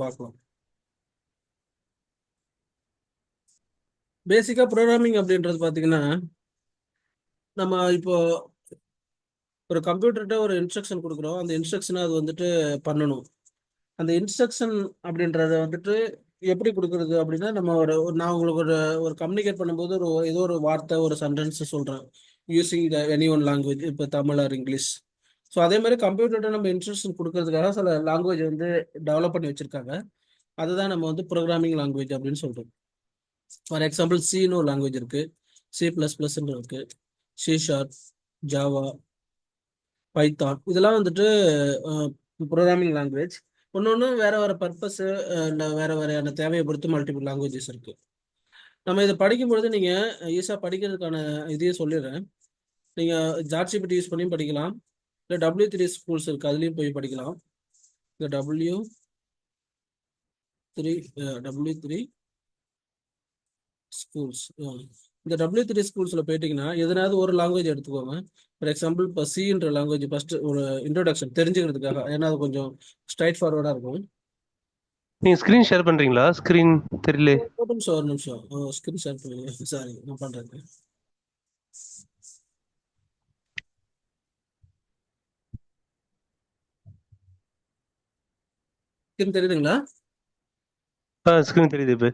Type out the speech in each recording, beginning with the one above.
பார்க்கலாம். பேசிக்கா ப்ரோக்ராமிங் அப்படின்றது பார்த்தீங்கன்னா, நம்ம இப்போ ஒரு கம்ப்யூட்டர்கிட்ட ஒரு இன்ஸ்ட்ரக்ஷன் கொடுக்குறோம். அந்த இன்ஸ்ட்ரக்ஷனை அது வந்துட்டு பண்ணணும். அந்த இன்ஸ்ட்ரக்ஷன் அப்படின்றத வந்துட்டு எப்படி கொடுக்குறது அப்படின்னா, நம்ம நான் உங்களுக்கு ஒரு கம்யூனிகேட் பண்ணும்போது ஏதோ ஒரு வார்த்தை ஒரு சென்டென்ஸ் சொல்கிறேன் using the any one language, இப்போ தமிழ் ஆர் இங்கிலீஷ். ஸோ அதே மாதிரி கம்ப்யூட்டர்கிட்ட நம்ம இன்ஸ்ட்ரக்ஷன் கொடுக்கறதுக்காக சில லாங்குவேஜ் வந்து டெவலப் பண்ணி வச்சிருக்காங்க. அதுதான் நம்ம வந்து ப்ரோக்ராமிங் லாங்குவேஜ் அப்படின்னு சொல்றோம். ஃபார் எக்ஸாம்பிள் சின்னு ஒரு லாங்குவேஜ் இருக்கு, C++ன்னு இருக்கு, C#, ஜாவா, பைத்தான், இதெல்லாம் வந்துட்டு ப்ரோக்ராமிங் லாங்குவேஜ். ஒன்னொன்று வேற வேற பர்பஸ், இல்லை வேற வேறையான தேவையை பொறுத்து மல்டிபிள் லாங்குவேஜஸ் இருக்கு. நம்ம இதை படிக்கும்பொழுது நீங்க ஈஸியாக படிக்கிறதுக்கான இதையே சொல்லிடுறேன். நீங்க ஜாட்ஜிபிடி யூஸ் பண்ணியும் படிக்கலாம், இல்லை W3 ஸ்கூல்ஸ் இருக்கு அதுலேயும் போய் படிக்கலாம். இந்த W3 ஸ்கூல்ஸ், இந்த W3 ஸ்கூல்ஸில் போயிட்டீங்கன்னா எதனாவது ஒரு லாங்குவேஜ் எடுத்துக்கோங்க. ஃபார் எக்ஸாம்பிள் இப்போ சின்ற லாங்குவேஜ் ஃபர்ஸ்ட் ஒரு இன்ட்ரோடக்ஷன் தெரிஞ்சுக்கிறதுக்காக, ஏன்னா அது கொஞ்சம் ஸ்ட்ரைட் ஃபார்வர்டாக இருக்கும். நீங்க ஸ்கிரீன் ஷேர் பண்றீங்களா? ஸ்கிரீன் தெரியல. ஒரு நிமிஷம் ஸ்கிரீன் ஷேர் பண்ணுங்க. சாரி, நான் பண்ணுறேன். ஸ்கிரீன் தெரியுதுங்களா? ஸ்கிரீன் தெரியுது இப்போ.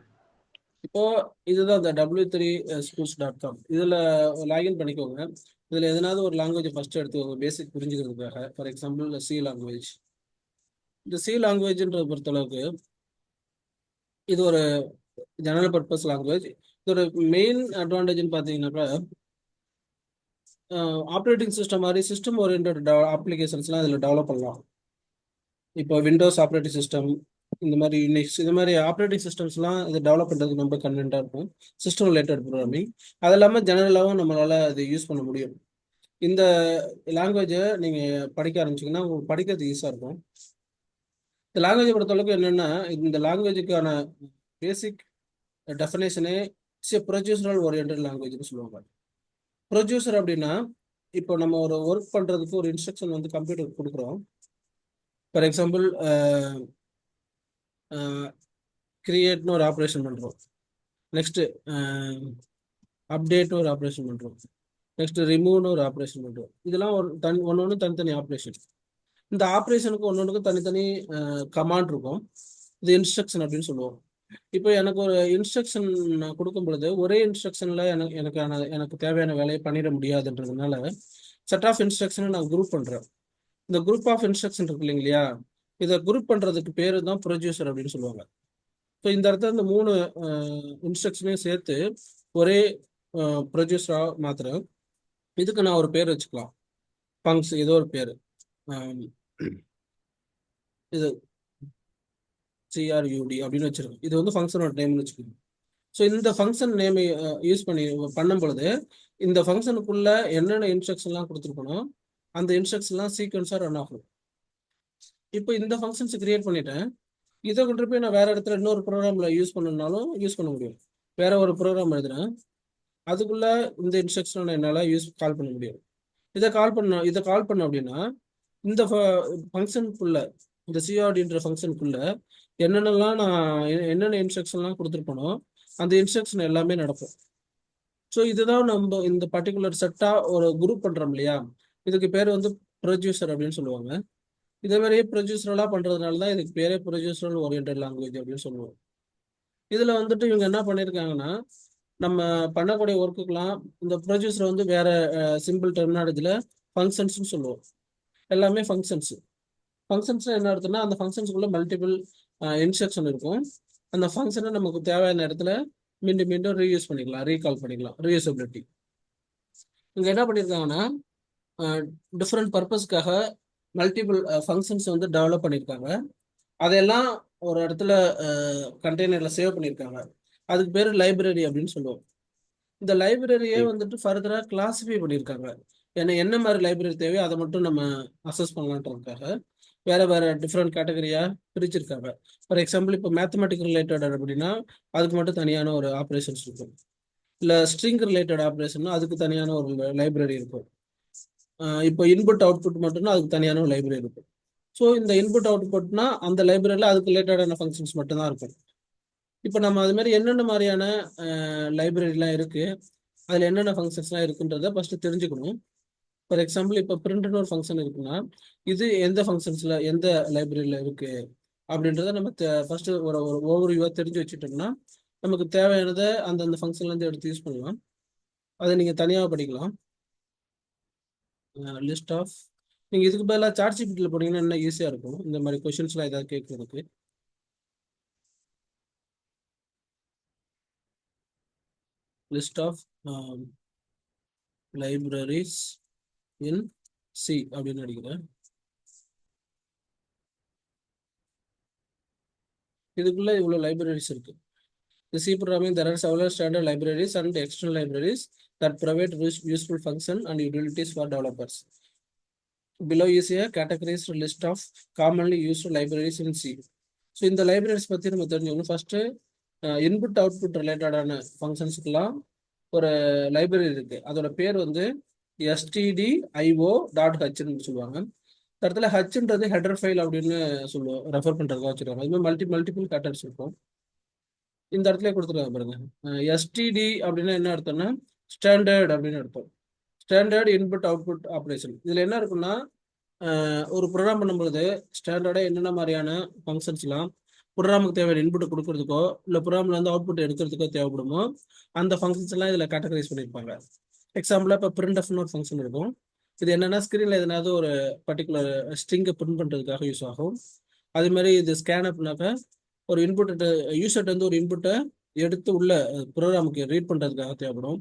இப்போ இதுதான் இந்த W3schools.com. இதில் லாகின் பண்ணிக்கோங்க. இதில் எதனாவது ஒரு லாங்குவேஜ் ஃபர்ஸ்ட் எடுத்துக்கோங்க பேசிக் புரிஞ்சுக்கிறதுக்காக. For example C language. இந்த சி லாங்குவேஜ்ன்றத பொறுத்தளவுக்கு இது ஒரு ஜெனரல் பர்பஸ் லாங்குவேஜ். இதோட மெயின் அட்வான்டேஜ்னு பார்த்தீங்கன்னாக்கா, ஆப்ரேட்டிங் சிஸ்டம் மாதிரி சிஸ்டம் ஓரியன்ட் அப்ளிகேஷன்ஸ்லாம் இதில் டெவலப் பண்ணலாம். இப்போ விண்டோஸ் ஆப்ரேட்டிங் சிஸ்டம், இந்த மாதிரி யூனிக்ஸ், இந்த மாதிரி ஆப்ரேட்டிங் சிஸ்டம்ஸ்லாம் இது டெவலப் பண்ணுறதுக்கு ரொம்ப கன்வீனியன்ட்டாக இருக்கும். சிஸ்டம் ரிலேட்டட் ப்ரோக்ராமிங் அது இல்லாமல் ஜெனரலாகவும் நம்மளால் அது யூஸ் பண்ண முடியும். இந்த லாங்குவேஜை நீங்கள் படிக்க ஆரம்பிச்சிங்கன்னா உங்களுக்கு படிக்கிறது ஈஸியாக இருக்கும். இந்த லாங்குவேஜை பொறுத்தளவுக்கு என்னென்னா, இந்த லாங்குவேஜுக்கான பேசிக் டெஃபினேஷனே ப்ரொடியூசரல் ஓரியன்ட் லாங்குவேஜ்னு சொல்லுவாங்க. ப்ரொடியூசர் அப்படின்னா, இப்போ நம்ம ஒரு ஒர்க் பண்ணுறதுக்கு ஒரு இன்ஸ்ட்ரக்ஷன் வந்து கம்ப்யூட்டருக்கு கொடுக்குறோம். ஃபார் எக்ஸாம்பிள் கிரியேட்னு ஒரு ஆப்ரேஷன் பண்ணுறோம், நெக்ஸ்ட்டு அப்டேட்னு ஒரு ஆப்ரேஷன் பண்ணுறோம், நெக்ஸ்ட் ரிமூவ்னு ஒரு ஆப்ரேஷன் பண்ணுறோம். இதெல்லாம் ஒன்று ஒன்று தனித்தனி ஆப்ரேஷன். இந்த ஆப்ரேஷனுக்கு ஒன்று ஒன்றுக்கு தனித்தனி கமாண்ட் இருக்கும். இது இன்ஸ்ட்ரக்ஷன் அப்படின்னு சொல்லுவோம். இப்போ எனக்கு ஒரு இன்ஸ்ட்ரக்ஷன் கொடுக்கும் பொழுது ஒரே இன்ஸ்ட்ரக்ஷனில் எனக்கு தேவையான வேலையை பண்ணிட முடியாதுன்றதுனால செட் ஆஃப் இன்ஸ்ட்ரக்ஷனை நான் குரூப் பண்ணுறேன். இந்த குரூப் ஆஃப் இன்ஸ்ட்ரக்ஷன் இருக்கு இல்லைங்களா, இதை குரூப் பண்ணுறதுக்கு பேர் தான் ப்ரொடியூசர் அப்படின்னு சொல்லுவாங்க. ஸோ இந்த இடத்துல இந்த 3 இன்ஸ்ட்ரக்ஷனையும் சேர்த்து ஒரே ப்ரொடியூசராக மாத்துறேன். இதுக்கு நான் ஒரு பேர் வச்சுக்கலாம், ஏதோ ஒரு பேர், இது CRUD அப்படின்னு வச்சிருக்கோம். இது வந்து ஃபங்க்ஷனோட நேம்னு வச்சுக்கோங்க. ஸோ இந்த ஃபங்க்ஷன் நேமை யூஸ் பண்ணி பண்ணும் பொழுது இந்த ஃபங்க்ஷனுக்குள்ள என்னென்ன இன்ஸ்ட்ரக்ஷன்லாம் கொடுத்துருக்கணும் அந்த இன்ஸ்ட்ரக்ஷன்லாம் சீக்வன்ஸாக ரன் ஆகும். இப்போ இந்த ஃபங்க்ஷன்ஸ் கிரியேட் பண்ணிட்டேன். இதை கொண்டு போய் நான் வேற இடத்துல இன்னொரு ப்ரோக்ராமில் யூஸ் பண்ணணும்னாலும் யூஸ் பண்ண முடியும். வேற ஒரு ப்ரோக்ராம் எழுதுறேன், அதுக்குள்ள இந்த இன்ஸ்ட்ரக்ஷனை என்னால் கால் பண்ண முடியும். இதை கால் பண்ண அப்படின்னா இந்த ஃபங்க்ஷனுக்குள்ள, இந்த CRDன்ற ஃபங்க்ஷனுக்குள்ள என்னென்னலாம் என்னென்ன இன்ஸ்ட்ரக்ஷன்லாம் கொடுத்துருப்பனோ அந்த இன்ஸ்ட்ரக்ஷன் எல்லாமே நடக்கும். ஸோ இதுதான் நம்ம இந்த பர்டிகுலர் செட்டாக ஒரு குரூப் பண்ணுறோம் இல்லையா, இதுக்கு பேர் வந்து ப்ரொடியூசர் அப்படின்னு சொல்லுவாங்க. இதே மாதிரியே ப்ரொடியூசரலாக பண்ணுறதுனால தான் இதுக்கு பேரே ப்ரொடியூசரல் ஓரியன்ட் லாங்குவேஜ் அப்படின்னு சொல்லுவோம். இதில் வந்துட்டு இவங்க என்ன பண்ணியிருக்காங்கன்னா, நம்ம பண்ணக்கூடிய ஒர்க்குக்கெல்லாம் இந்த ப்ரொடியூசரை வந்து வேற சிம்பிள் டெர்மினாலஜியில் ஃபங்க்ஷன்ஸ்னு சொல்லுவோம். எல்லாமே ஃபங்க்ஷன்ஸ். என்ன அர்த்தம்னா, அந்த ஃபங்க்ஷன்ஸ்குள்ள மல்டிபிள் இன்ஸ்ட்ரக்ஷன் இருக்கும். அந்த ஃபங்க்ஷனை நமக்கு தேவையான இடத்துல மீண்டும் மீண்டும் ரீயூஸ் பண்ணிக்கலாம், ரீகால் பண்ணிக்கலாம், ரீயூசபிலிட்டி. இங்கே என்ன பண்ணியிருக்காங்கன்னா, டிஃப்ரெண்ட் பர்பஸ்க்காக மல்டிபிள் ஃபங்க்ஷன்ஸ் வந்து டெவலப் பண்ணியிருக்காங்க. அதெல்லாம் ஒரு இடத்துல கண்டெய்னரில் சேவ் பண்ணியிருக்காங்க. அதுக்கு பேர் லைப்ரரி அப்படின்னு சொல்லுவோம். இந்த லைப்ரரியே வந்துட்டு ஃபர்தராக கிளாஸிஃபை பண்ணியிருக்காங்க. ஏன்னா என்ன மாதிரி லைப்ரரி தேவையோ அதை மட்டும் நம்ம அசஸ் பண்ணலான்றதுக்காக வேற வேற டிஃப்ரெண்ட் கேட்டகரியா பிரிச்சிருக்காங்க. ஃபார் எக்ஸாம்பிள் இப்போ மேத்தமெட்டிக் ரிலேட்டட் அப்படின்னா அதுக்கு மட்டும் தனியான ஒரு ஆப்ரேஷன்ஸ் இருக்கும். இல்லை ஸ்ட்ரிங் ரிலேட்டட் ஆப்ரேஷன்னா அதுக்கு தனியான ஒரு லைப்ரரி இருக்கும். இப்போ இன்புட் அவுட்புட் மட்டும்னா அதுக்கு தனியான ஒரு லைப்ரரி இருக்கும். ஸோ இந்த இன்புட் அவுட்புட்னா அந்த லைப்ரரியில் அதுக்கு ரிலேட்டடான ஃபங்க்ஷன்ஸ் மட்டும்தான் இருக்கும். இப்போ நம்ம அது மாதிரி என்னென்ன மாதிரியான லைப்ரரிலாம் இருக்குது, அதில் என்னென்ன ஃபங்க்ஷன்ஸ்லாம் இருக்குன்றதை ஃபஸ்ட்டு தெரிஞ்சுக்கணும். ஃபார் எக்ஸாம்பிள் இப்போ பிரிண்ட்னு ஒரு ஃபங்க்ஷன் இருக்குன்னா இது எந்த ஃபங்க்ஷன்ஸில் எந்த லைப்ரரியில் இருக்குது அப்படின்றத நம்ம ஃபஸ்ட்டு ஒரு ஒரு ஓவர்வியூவாக தெரிஞ்சு வச்சுட்டோம்னா நமக்கு தேவையானதை அந்தந்த ஃபங்க்ஷன்லேருந்து எடுத்து யூஸ் பண்ணலாம். அதை நீங்கள் தனியாக படிக்கலாம். லிஸ்ட் ஆஃப் நீங்கள் இதுக்கு பதிலாக சாட் ஜிபிடியில் போனீங்கன்னா இன்னும் ஈஸியாக இருக்கும் இந்த மாதிரி கொஷின்ஸ்லாம் ஏதாவது கேட்குறதுக்கு. List of libraries in C அப்படின்னு அடிக்கிறேன். இதுக்குள்ள இவ்வளோ லைப்ரரிஸ் இருக்கு. The C programming, there are several standard libraries and external libraries that provide useful function and utilities for developers. Below is a categorized list of commonly used libraries in C. So இந்த libraries பற்றி நம்ம தெரிஞ்சுக்கணும். First input output ரிலேட்டடான ஃபங்க்ஷன்ஸுக்கெல்லாம் ஒரு library இருக்கு. அதோட பேர் வந்து stdio.h சொல்லுவாங்க. இந்த இடத்துல ஹச்ன்றது ஹெடர் ஃபைல் அப்படின்னு சொல்லுவோம், ரெஃபர் பண்ணுறதுக்காக வச்சுருக்காங்க. அது மாதிரி மல்டிபிள் கேட்டர்ஸ் இருக்கும். இந்த இடத்துல கொடுத்துருக்காங்க பாருங்க. எஸ்டிடி அப்படின்னா என்ன அர்த்தம்னா ஸ்டாண்டர்ட் அப்படின்னு அர்த்தம். Standard input output operation. இதில் என்ன இருக்குன்னா ஒரு ப்ரோக்ராம் பண்ணும்போது ஸ்டாண்டர்டாக என்னென்ன மாதிரியான ஃபங்க்ஷன்ஸ்லாம் ப்ரோக்ராமுக்கு தேவையான இன்புட்டை கொடுக்கறதுக்கோ இல்லை ப்ரோக்ராமில் வந்து அவுட்புட் எடுக்கிறதுக்கோ தேவைப்படுமோ அந்த ஃபங்க்ஷன்ஸ் எல்லாம் இதில் கேட்டகரைஸ் பண்ணியிருப்பாங்க. எக்ஸாம்பிளாக இப்போ பிரிண்ட்எஃப்னு ஒரு ஃபங்க்ஷன் இருக்கும். இது என்னென்னா ஸ்க்ரீனில் எதனாவது ஒரு பர்டிகுலர் ஸ்ட்ரிங்கை பிரிண்ட் பண்ணுறதுக்காக யூஸ் ஆகும். அதே மாதிரி இது ஸ்கேன் அப்னாக்கா ஒரு இன்புட்டை யூசர்ட் வந்து ஒரு இன்புட்டை எடுத்து உள்ள ப்ரோக்ராமுக்கு ரீட் பண்ணுறதுக்காக தேவைப்படும்.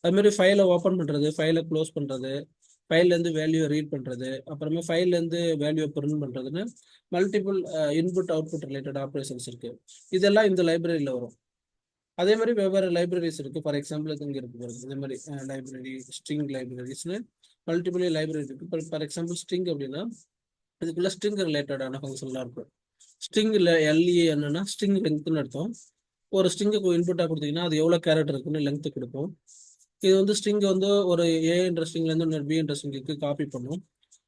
அதுமாதிரி ஃபைலை ஓப்பன் பண்ணுறது, ஃபைலை க்ளோஸ் பண்ணுறது, ஃபைல்லேருந்து வேல்யூவை ரீட் பண்ணுறது, அப்புறமே ஃபைல்லேருந்து வேல்யூவை பிரிண்ட் பண்ணுறதுன்னு multiple input output related operations இருக்குது. இதெல்லாம் இந்த லைப்ரரியில் வரும். அதே மாதிரி வெவ்வேறு லைப்ரரிஸ் இருக்குது. ஃபார் எக்ஸாம்பிள் இங்கே இருக்கு பாருங்க, இதே மாதிரி லைப்ரரி ஸ்ட்ரிங் லைப்ரரிஸ்னு மல்டிபிள் லைப்ரரி இருக்குது. ஃபார் எக்ஸாம்பிள் ஸ்ட்ரிங் அப்படின்னா இதுக்குள்ள ஸ்ட்ரிங் ரிலேட்டடான ஃபங்க்ஷன்லாம் இருக்கும். ஸ்ட்ரிங்கில் எல்இ என்னன்னா ஸ்ட்ரிங் லெங்க்னு அர்த்தம். ஒரு ஸ்ட்ரிங்குக்கு இன்புட்டாக கொடுத்தீங்கன்னா அது எவ்வளோ கேரக்டர் இருக்குன்னு லெங்க்த்து கொடுக்கும். இது வந்து ஸ்ட்ரிங் வந்து ஒரு ஏன்ற ஸ்ட்ரிங்லேருந்து இன்னொரு பின்ற ஸ்ட்ரிங்குக்கு காப்பி பண்ணும்.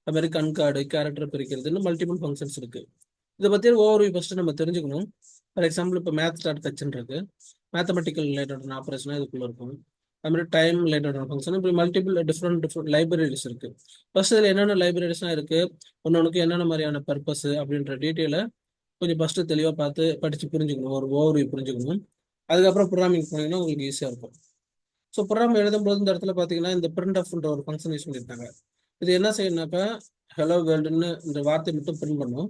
அது மாதிரி கண்கார்டு கேரக்டர் பிரிக்கிறதுன்னு மல்டிபிள் ஃபங்க்ஷன்ஸ் இருக்குது. இதை பற்றி ஓவர்வியூ ஃபஸ்ட்டு நம்ம தெரிஞ்சுக்கணும். ஃபார் எக்ஸாம்பிள் இப்போ மேத்ஸ்.h இருக்கு. மேத்தமெட்டிக்கல் ரிலேட்டடான ஆப்ரேஷனாக இதுக்குள்ளே இருக்கும். அது மாதிரி டைம் ரிலேட்டடான ஃபங்க்ஷன், இப்படி மல்டிபிள் டிஃப்ரெண்ட் லைப்ரரிஸ் இருக்குது. ஃபர்ஸ்ட் இதில் என்னென்ன லைப்ரரிஸ்லாம் இருக்குது, ஒன்னொன்றுக்கு என்னென்ன மாதிரியான பர்பஸ் அப்படின்ற டீட்டெயிலை கொஞ்சம் ஃபஸ்ட்டு தெளிவாக பார்த்து படித்து புரிஞ்சுக்கணும், ஒரு ஓவர்வியூ புரிஞ்சுக்கணும். அதுக்கப்புறம் ப்ரோக்ராமிங் போனீங்கன்னா உங்களுக்கு ஈஸியாக இருக்கும். ஸோ ப்ரோக்ராம் எழுதும்போது இந்த இடத்துல பார்த்தீங்கன்னா இந்த பிரிண்ட்எஃப்ன்ற ஒரு ஃபங்க்ஷன் யூஸ் பண்ணியிருக்காங்க. இது என்ன செய்யணும்னாக்கா ஹலோ வேர்ல்டுன்னு இந்த வார்த்தை மட்டும் பிரிண்ட் பண்ணும்.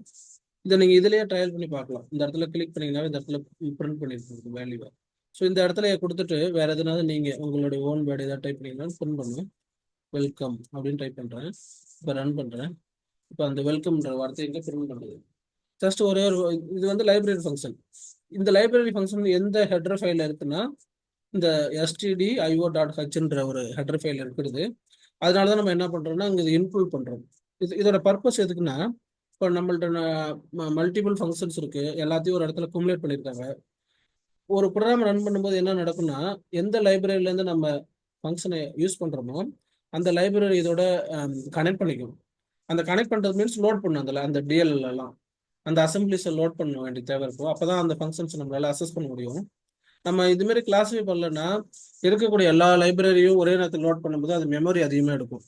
இதை நீங்கள் இதிலேயே ட்ரையல் பண்ணி பார்க்கலாம். இந்த இடத்துல கிளிக் பண்ணிங்கன்னா இந்த இடத்துல பிரிண்ட் பண்ணியிருக்கோம் வேல்யூவை. ஸோ இந்த இடத்துல கொடுத்துட்டு வேறு எதுனாவது நீங்கள் உங்களுடைய ஓன் வேர்டு ஏதாவது டைப் பண்ணிங்கன்னா பிரிண்ட் பண்ணும். வெல்கம் அப்படின்னு டைப் பண்ணுறேன். இப்போ ரன் பண்ணுறேன். இப்போ அந்த வெல்கம்ன்ற வார்த்தை எங்கே பிரிண்ட் பண்ணுது. ஜஸ்ட் ஒரே ஒரு இது வந்து லைப்ரரி ஃபங்க்ஷன். இந்த லைப்ரரி ஃபங்க்ஷன் எந்த ஹெடர் ஃபைலில் இருக்குன்னா இந்த stdio.h ஒரு ஹெடர் ஃபைல் இருக்குது. அதனால தான் நம்ம என்ன பண்ணுறோம்னா இங்கே இது இன்க்ளூட் பண்ணுறோம். இதோட பர்பஸ் எதுக்குன்னா இப்போ நம்மள்ட்ட மல்டிபிள் ஃபங்க்ஷன்ஸ் இருக்குது, எல்லாத்தையும் ஒரு இடத்துல குமுலேட் பண்ணியிருக்காங்க. ஒரு ப்ரோக்ராம் ரன் பண்ணும்போது என்ன நடக்கும்னா எந்த லைப்ரரியிலேருந்து நம்ம ஃபங்க்ஷனை யூஸ் பண்ணுறோமோ அந்த லைப்ரரி இதோட கனெக்ட் பண்ணிக்கும். அந்த கனெக்ட் பண்ணுறது மீன்ஸ் லோட் பண்ணும். அந்த டிஎல்லாம் அந்த அசம்பிளிஸை லோட் பண்ண வேண்டிய தேவை இருக்கும். அப்போ தான் அந்த ஃபங்க்ஷன்ஸ் நம்மளால அசஸ் பண்ண முடியும். நம்ம இதுமாரி கிளாஸிஃபை பண்ணலன்னா இருக்கக்கூடிய எல்லா லைப்ரரியும் ஒரே நேரத்தில் லோட் பண்ணும்போது அது மெமரி அதிகமாக எடுக்கும்.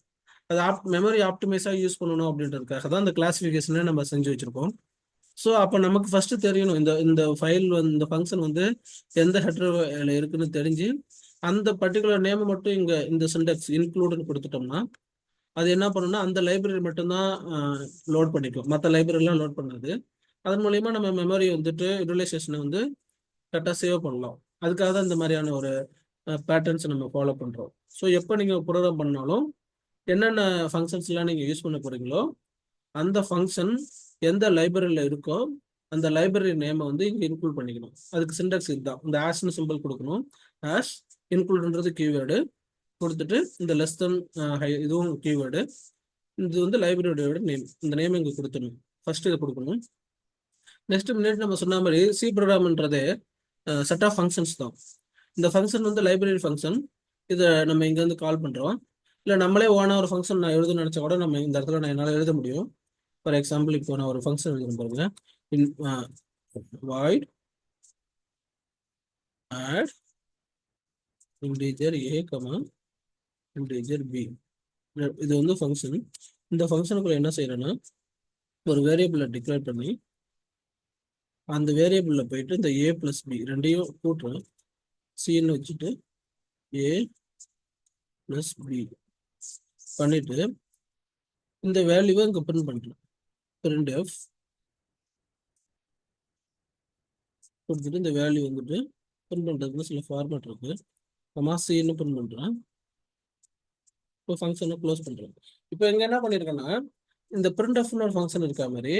அது மெமரி ஆப்டிமைஸாக யூஸ் பண்ணணும் அப்படின்றதுக்காக தான் அந்த கிளாஸிஃபிகேஷனே நம்ம செஞ்சு வச்சுருக்கோம். ஸோ அப்போ நமக்கு ஃபஸ்ட்டு தெரியணும் இந்த ஃபைல் இந்த ஃபங்க்ஷன் வந்து எந்த ஹெடரில் இருக்குன்னு தெரிஞ்சு அந்த பர்டிகுலர் நேமை மட்டும் இங்கே இந்த சிண்டெக்ஸ் இன்க்ளூடுன்னு கொடுத்துட்டோம்னா அது என்ன பண்ணணும்னா அந்த லைப்ரரி மட்டும்தான் லோட் பண்ணிக்கும், மற்ற லைப்ரரிலாம் லோட் பண்ணாது. அதன் மூலயமா நம்ம மெமரி வந்துட்டு யூட்டிலைசேஷனை வந்து கரெக்டாக சேவ் பண்ணலாம். அதுக்காக தான் இந்த மாதிரியான ஒரு பேட்டர்ன்ஸ் நம்ம ஃபாலோ பண்ணுறோம். ஸோ எப்போ நீங்கள் ப்ரோக்ராம் பண்ணாலும் என்னென்ன ஃபங்க்ஷன்ஸ்லாம் நீங்கள் யூஸ் பண்ண போகிறீங்களோ அந்த ஃபங்க்ஷன் எந்த லைப்ரரியில் இருக்கோ அந்த லைப்ரரி நேமை வந்து இங்கே இன்க்ளூட் பண்ணிக்கணும். அதுக்கு சிண்டெக்ஸ் இதுதான். இந்த ஆஷ்னு சிம்பிள் கொடுக்கணும். ஆஷ் இன்க்ளூடுன்றது கீவேர்டு கொடுத்துட்டு இந்த லெஸ் தென் இதுவும் கீவேர்டு. இது வந்து லைப்ரரியோட நேம். இந்த நேம் இங்கே கொடுத்துடணும். ஃபர்ஸ்ட் இதை கொடுக்கணும். நெக்ஸ்ட் முன்னாடி நம்ம சொன்ன மாதிரி சி ப்ரோக்ராம்ன்றதே செட் ஆஃப் ஃபங்க்ஷன்ஸ் தான். இந்த ஃபங்க்ஷன் வந்து லைப்ரரி ஃபங்க்ஷன். இதை நம்ம இங்கேருந்து கால் பண்ணுறோம். இல்லை நம்மளே ஓனாக ஒரு ஃபங்க்ஷன் நான் எழுத நினச்சா கூட நம்ம இந்த இடத்துல நான் என்னால் எழுத முடியும். ஃபார் எக்ஸாம்பிள் இப்போ நான் ஒரு ஃபங்க்ஷன் எழுதுறேன் பாருங்க. இன் void add integer a comma integer b. இது வந்து ஃபங்க்ஷன். இந்த ஃபங்க்ஷனுக்குள்ள என்ன செய்யறேன்னா ஒரு வேரியபிளை டிக்ளேர் பண்ணி அந்த வேரியபிள்ல போயிட்டு இந்த a பிளஸ் பி ரெண்டையும் கூட்டுறேன். சின்னு வச்சுட்டு a பிளஸ் பி பண்ணிட்டு இந்த வேல்யூவை இங்க பிரிண்ட் பண்றேன். பிரிண்ட் எஃப் கொடுத்துட்டு இந்த வேல்யூ வந்துட்டு பிரிண்ட் பண்றதுக்கு சில ஃபார்மேட் இருக்கு. சின்னு பிரிண்ட் பண்றேன். இப்போ ஃபங்க்ஷனை க்ளோஸ் பண்றேன். இப்போ இங்க என்ன பண்ணிருக்கேன்னா இந்த printfன்னு ஒரு ஃபங்க்ஷன் இருக்க மாதிரி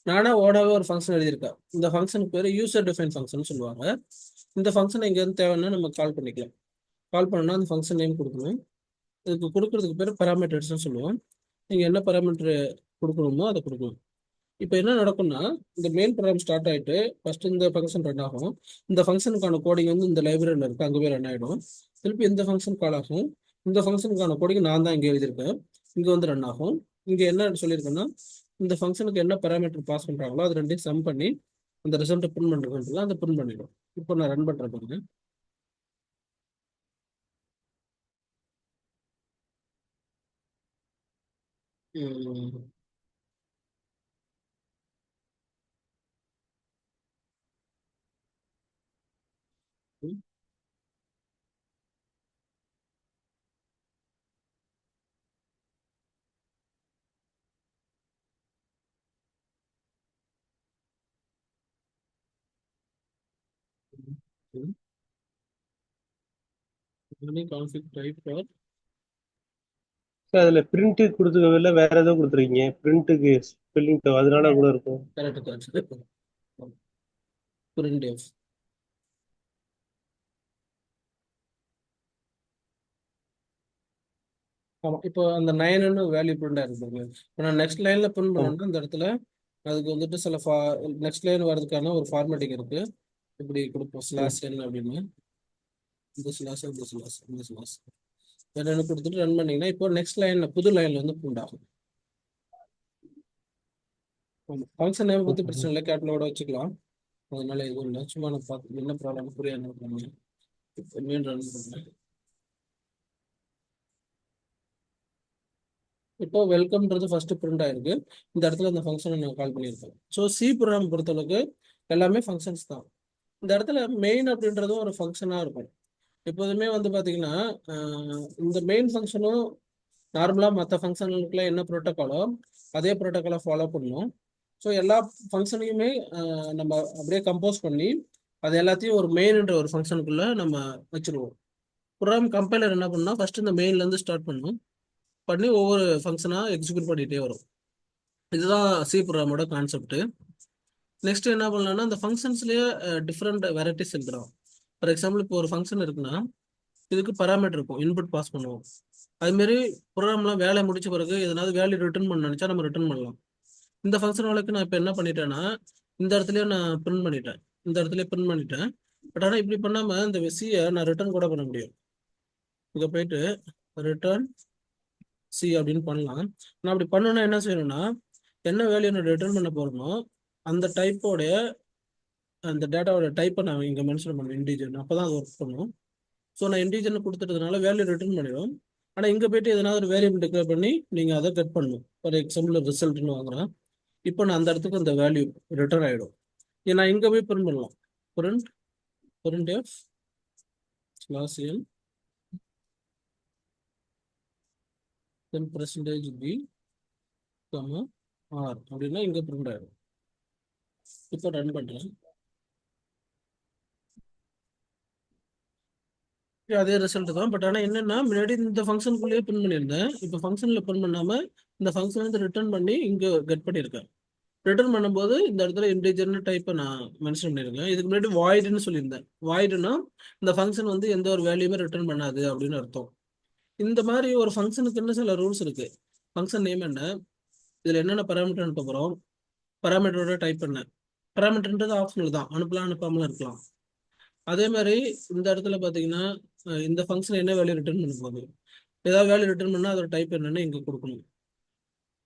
நானா ஓடாவே ஒரு ஃபங்க்ஷன் எழுதியிருக்கேன். இந்த ஃபங்க்ஷனுக்கு பேர் யூசர் டிஃபைன் ஃபங்க்ஷன் சொல்லுவாங்க. இந்த ஃபங்க்ஷன் இங்க இருந்து தேவைன்னா நம்ம கால் பண்ணிக்கலாம். கால் பண்ணா அந்த ஃபங்க்ஷன் நேம் கொடுக்கணும். இதுக்கு கொடுக்கறதுக்கு பேர் பராமீட்டர்ஸ்னு சொல்லுவோம். நீங்க என்ன பராமீட்டர் கொடுக்கணுமோ அதை கொடுக்கணும். இப்போ என்ன நடக்கும்னா இந்த மெயின் ப்ரோக்ராம் ஸ்டார்ட் ஆயிட்டு ஃபர்ஸ்ட் இந்த ஃபங்க்ஷன் ரன் ஆகும். இந்த ஃபங்க்ஷனுக்கான கோடிங் வந்து இந்த லைப்ரரியில் இருக்கு, அங்கே போய் ரன் ஆயிடும். திருப்பி இந்த ஃபங்க்ஷன் கால் ஆகும். இந்த ஃபங்க்ஷனுக்கான கோடிங் நான் தான் இங்கே எழுதியிருக்கேன், இங்கே வந்து ரன் ஆகும். இங்கே என்ன சொல்லியிருக்கேன்னா இந்த ஃபங்க்ஷனுக்கு என்ன பேராமீட்டர் பாஸ் பண்ணுறாங்களோ அது ரெண்டையும் சம் பண்ணி அந்த ரிசல்ட்டை பிரிண்ட் பண்ணுறதுல அந்த பிரிண்ட் பண்ணிடும். இப்போ நான் ரன் பண்ணுறேன் பாருங்க. கான்ஃபிக் டைப் ஃபார் சார் அதுல பிரிண்ட் கொடுத்துக்கவில்ல, வேற ஏதோ கொடுத்துருக்கீங்க பிரிண்ட்டுக்கு ஸ்பெல்லிங் அதனால கூட இருக்கும். Correct correct print F. ஆமா, இப்போ அந்த 9ன்னு வேல்யூ பிரிண்ட் ஆயிருப்பாங்க. இப்போ நான் நெக்ஸ்ட் லைன்ல பிரிண்ட் பண்ணணும்னா இந்த இடத்துல அதுக்கு வந்துட்டு சில நெக்ஸ்ட் லைன் வர்றதுக்கான ஒரு ஃபார்மேட்டிங் இருக்கு. இப்படி கொடுப்போம் ஸ்லாஷ் n அப்படின்னு. இந்த ஸ்லாஷ் இந்த ஸ்லாஷ் இந்த ஸ்லாஷ் என்னன்னு கொடுத்துட்டு ரன் பண்ணீங்கன்னா இப்போ நெக்ஸ்ட் லைன்ல புது லைன்ல வந்து பிரிண்ட் ஆகும். ஃபங்க்ஷன் நேம் பத்தி பிரச்சனை இல்லை, கேட்டலோட வச்சுக்கலாம். அதனால எதுவும் இல்லை. சும்மா நான் பார்த்து என்ன ப்ராப்ளம் புரியாது பண்ணேன். இப்போ மீன் ரன் பண்ணேன். இப்போ வெல்கம்ன்றது ஃபர்ஸ்ட் பிரிண்ட் ஆயிருக்கு. இந்த இடத்துல இந்த ஃபங்க்ஷனை நான் கால் பண்ணியிருக்கேன். ஸோ சி ப்ரோக்ராம் பொறுத்தளவுக்கு எல்லாமே ஃபங்க்ஷன்ஸ் தான். இந்த இடத்துல மெயின் அப்படின்றதும் ஒரு ஃபங்க்ஷனாக இருக்கும். எப்போதுமே வந்து பார்த்தீங்கன்னா இந்த மெயின் ஃபங்க்ஷனும் நார்மலாக மற்ற ஃபங்க்ஷனுக்குலாம் என்ன ப்ரோட்டோக்காலோ அதே ப்ரோட்டோக்காலை ஃபாலோ பண்ணணும். ஸோ எல்லா ஃபங்க்ஷனையுமே நம்ம அப்படியே கம்போஸ் பண்ணி அது எல்லாத்தையும் ஒரு மெயின்ன்ற ஒரு ஃபங்க்ஷனுக்குள்ள நம்ம வச்சிருவோம். ப்ரோக்ராம் கம்பைலர் என்ன பண்ணா ஃபர்ஸ்ட் இந்த மெயின்லேருந்து ஸ்டார்ட் பண்ணும், பண்ணி ஒவ்வொரு ஃபங்க்ஷனாக எக்ஸிக்யூட் பண்ணிகிட்டே வரும். இதுதான் சி ப்ரோக்ராமோட கான்செப்ட். நெக்ஸ்ட் என்ன பண்ணலாம்னா இந்த ஃபங்க்ஷன்ஸ்லேயே டிஃப்ரெண்ட் வெரைட்டிஸ் இருக்கிறோம். ஃபார் எக்ஸாம்பிள் இப்போ ஒரு ஃபங்க்ஷன் இருக்குன்னா இதுக்கு பராமீட்டர் இருக்கும், இன்புட் பாஸ் பண்ணுவோம். அதுமாரி ப்ரோக்ராம்லாம் வேலை முடிச்ச பிறகு எதனாவது வேல்யூ ரிட்டர்ன் பண்ண நினச்சா நம்ம ரிட்டர்ன் பண்ணலாம். இந்த ஃபங்க்ஷன் வழக்கு நான் இப்போ என்ன பண்ணிட்டேன்னா இந்த இடத்துலயே நான் பிரிண்ட் பண்ணிட்டேன், இந்த இடத்துலயே பிரிண்ட் பண்ணிட்டேன். பட் ஆனால் இப்படி பண்ணாமல் இந்த சியை நான் ரிட்டர்ன் கூட பண்ண முடியும். இங்கே போயிட்டு ரிட்டர்ன் சி அப்படின்னு பண்ணலாம். நான் அப்படி பண்ணணும்னா என்ன செய்யணும்னா என்ன வேல்யூ நான் ரிட்டர்ன் பண்ண போறேனோ அந்த டைப்போடைய அந்த டேட்டாவோட டைப்பை நான் இங்கே மென்ஷன் பண்ணுவேன், இன்டீஜர். அப்போ தான் அது ஒர்க் பண்ணும். ஸோ நான் இன்டீஜர்னு கொடுத்துட்டதுனால வேல்யூ ரிட்டர்ன் பண்ணிடும். ஆனால் இங்கே போயிட்டு எதனாவது ஒரு வேரியபிள் டிக்ளேர் பண்ணி நீங்கள் அதை கட் பண்ணணும். ஃபார் எக்ஸாம்பிள் ரிசல்ட்னு வாங்குறேன். இப்போ நான் அந்த இடத்துக்கு அந்த வேல்யூ ரிட்டர்ன் ஆகிடும். நான் இங்கே போய் பிரிண்ட் பண்ணலாம். பிரிண்ட் எஃப் ஸ்லாஷ் என் தென் பெர்சன்டேஜ் பி கமா ஆர் அப்படின்னா இங்கே பிரிண்ட் ஆகிடும். இப்போ ரன் பண்ணுறேன். அதே ரிசல்ட் தான். பட் ஆனால் என்னன்னா முன்னாடி இந்த ஃபங்க்ஷனுக்குள்ளேயே பிரிண்ட் பண்ணியிருந்தேன். இப்போ ஃபங்க்ஷனில் பிரிண்ட் பண்ணாமல் இந்த ஃபங்க்ஷன் வந்து ரிட்டர்ன் பண்ணி இங்கே கெட் பண்ணியிருக்கேன். ரிட்டர்ன் பண்ணும்போது இந்த இடத்துல இன்டீஜர்னு டைப்பை நான் மென்ஷன் பண்ணியிருக்கேன். இதுக்கு முன்னாடி வாய்டுன்னு சொல்லியிருந்தேன். வாய்டுனா இந்த ஃபங்க்ஷன் வந்து எந்த ஒரு வேல்யூமே ரிட்டர்ன் பண்ணாது அப்படின்னு அர்த்தம். இந்த மாதிரி ஒரு ஃபங்க்ஷனுக்குன்னு சில ரூல்ஸ் இருக்கு. ஃபங்க்ஷன் நேம் என்ன, இதில் என்னென்ன பராமீட்டர் அனுப்ப போகிறோம், பராமீட்டரோட டைப் என்ன. பராமீட்டர்ன்றது ஆப்ஷனல் தான், அனுப்பலாம் அனுப்பாமலாம் இருக்கலாம். அதே மாதிரி இந்த இடத்துல பார்த்தீங்கன்னா இந்த ஃபங்க்ஷன் என்ன வேல்யூ ரிட்டர்ன் பண்ண போகுது, ஏதாவது வேல்யூ ரிட்டர்ன் பண்ணால் அதோட டைப் என்னன்னு இங்கே கொடுக்கணும்.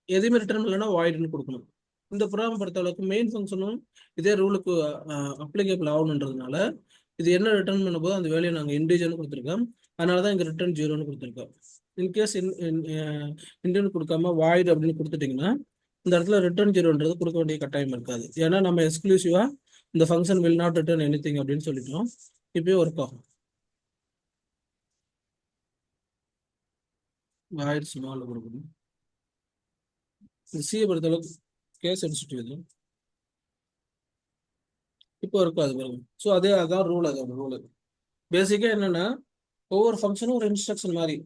எதுவுமே ரிட்டர்ன் இல்லைன்னா வாய்டுன்னு கொடுக்கணும். இந்த ப்ரோக்ராம் பொறுத்த அளவுக்கு மெயின் ஃபங்க்ஷனும் இதே ரூலுக்கு அப்ளிகேபிள் ஆகணுன்றதுனால இது என்ன ரிட்டர்ன் பண்ணும்போது அந்த வேலையை நாங்கள் இண்டிஜுவல்னு கொடுத்துருக்கோம். அதனால தான் இங்கே ரிட்டர்ன் 0ன்னு கொடுத்துருக்கோம். இன்கேஸ் இண்டியன் கொடுக்காம வாய்டு அப்படின்னு கொடுத்துட்டிங்கன்னா இந்த இடத்துல ரிட்டர்ன் 0ன்றது கொடுக்க வேண்டிய கட்டாயம் இருக்காது. ஏன்னா நம்ம எக்ஸ்க்ளூசிவாக இந்த function will not return anything அப்படின்னு சொல்லிட்டோம். இப்போயே ஒர்க் ஆகும். வாய்டு ஸ்மாலில் கொடுக்கணும். இந்த சியை பொறுத்த அளவுக்கு கேஸ் சென்சிட்டிவ் இது. இப்போ இருக்காது பாருங்க. ஸோ அதான் ரூல். அதோட ரூல் பேசிக்காக என்னன்னா ஒவ்வொரு ஃபங்க்ஷனும் ஒரு இன்ஸ்ட்ரக்ஷன் மாதிரி.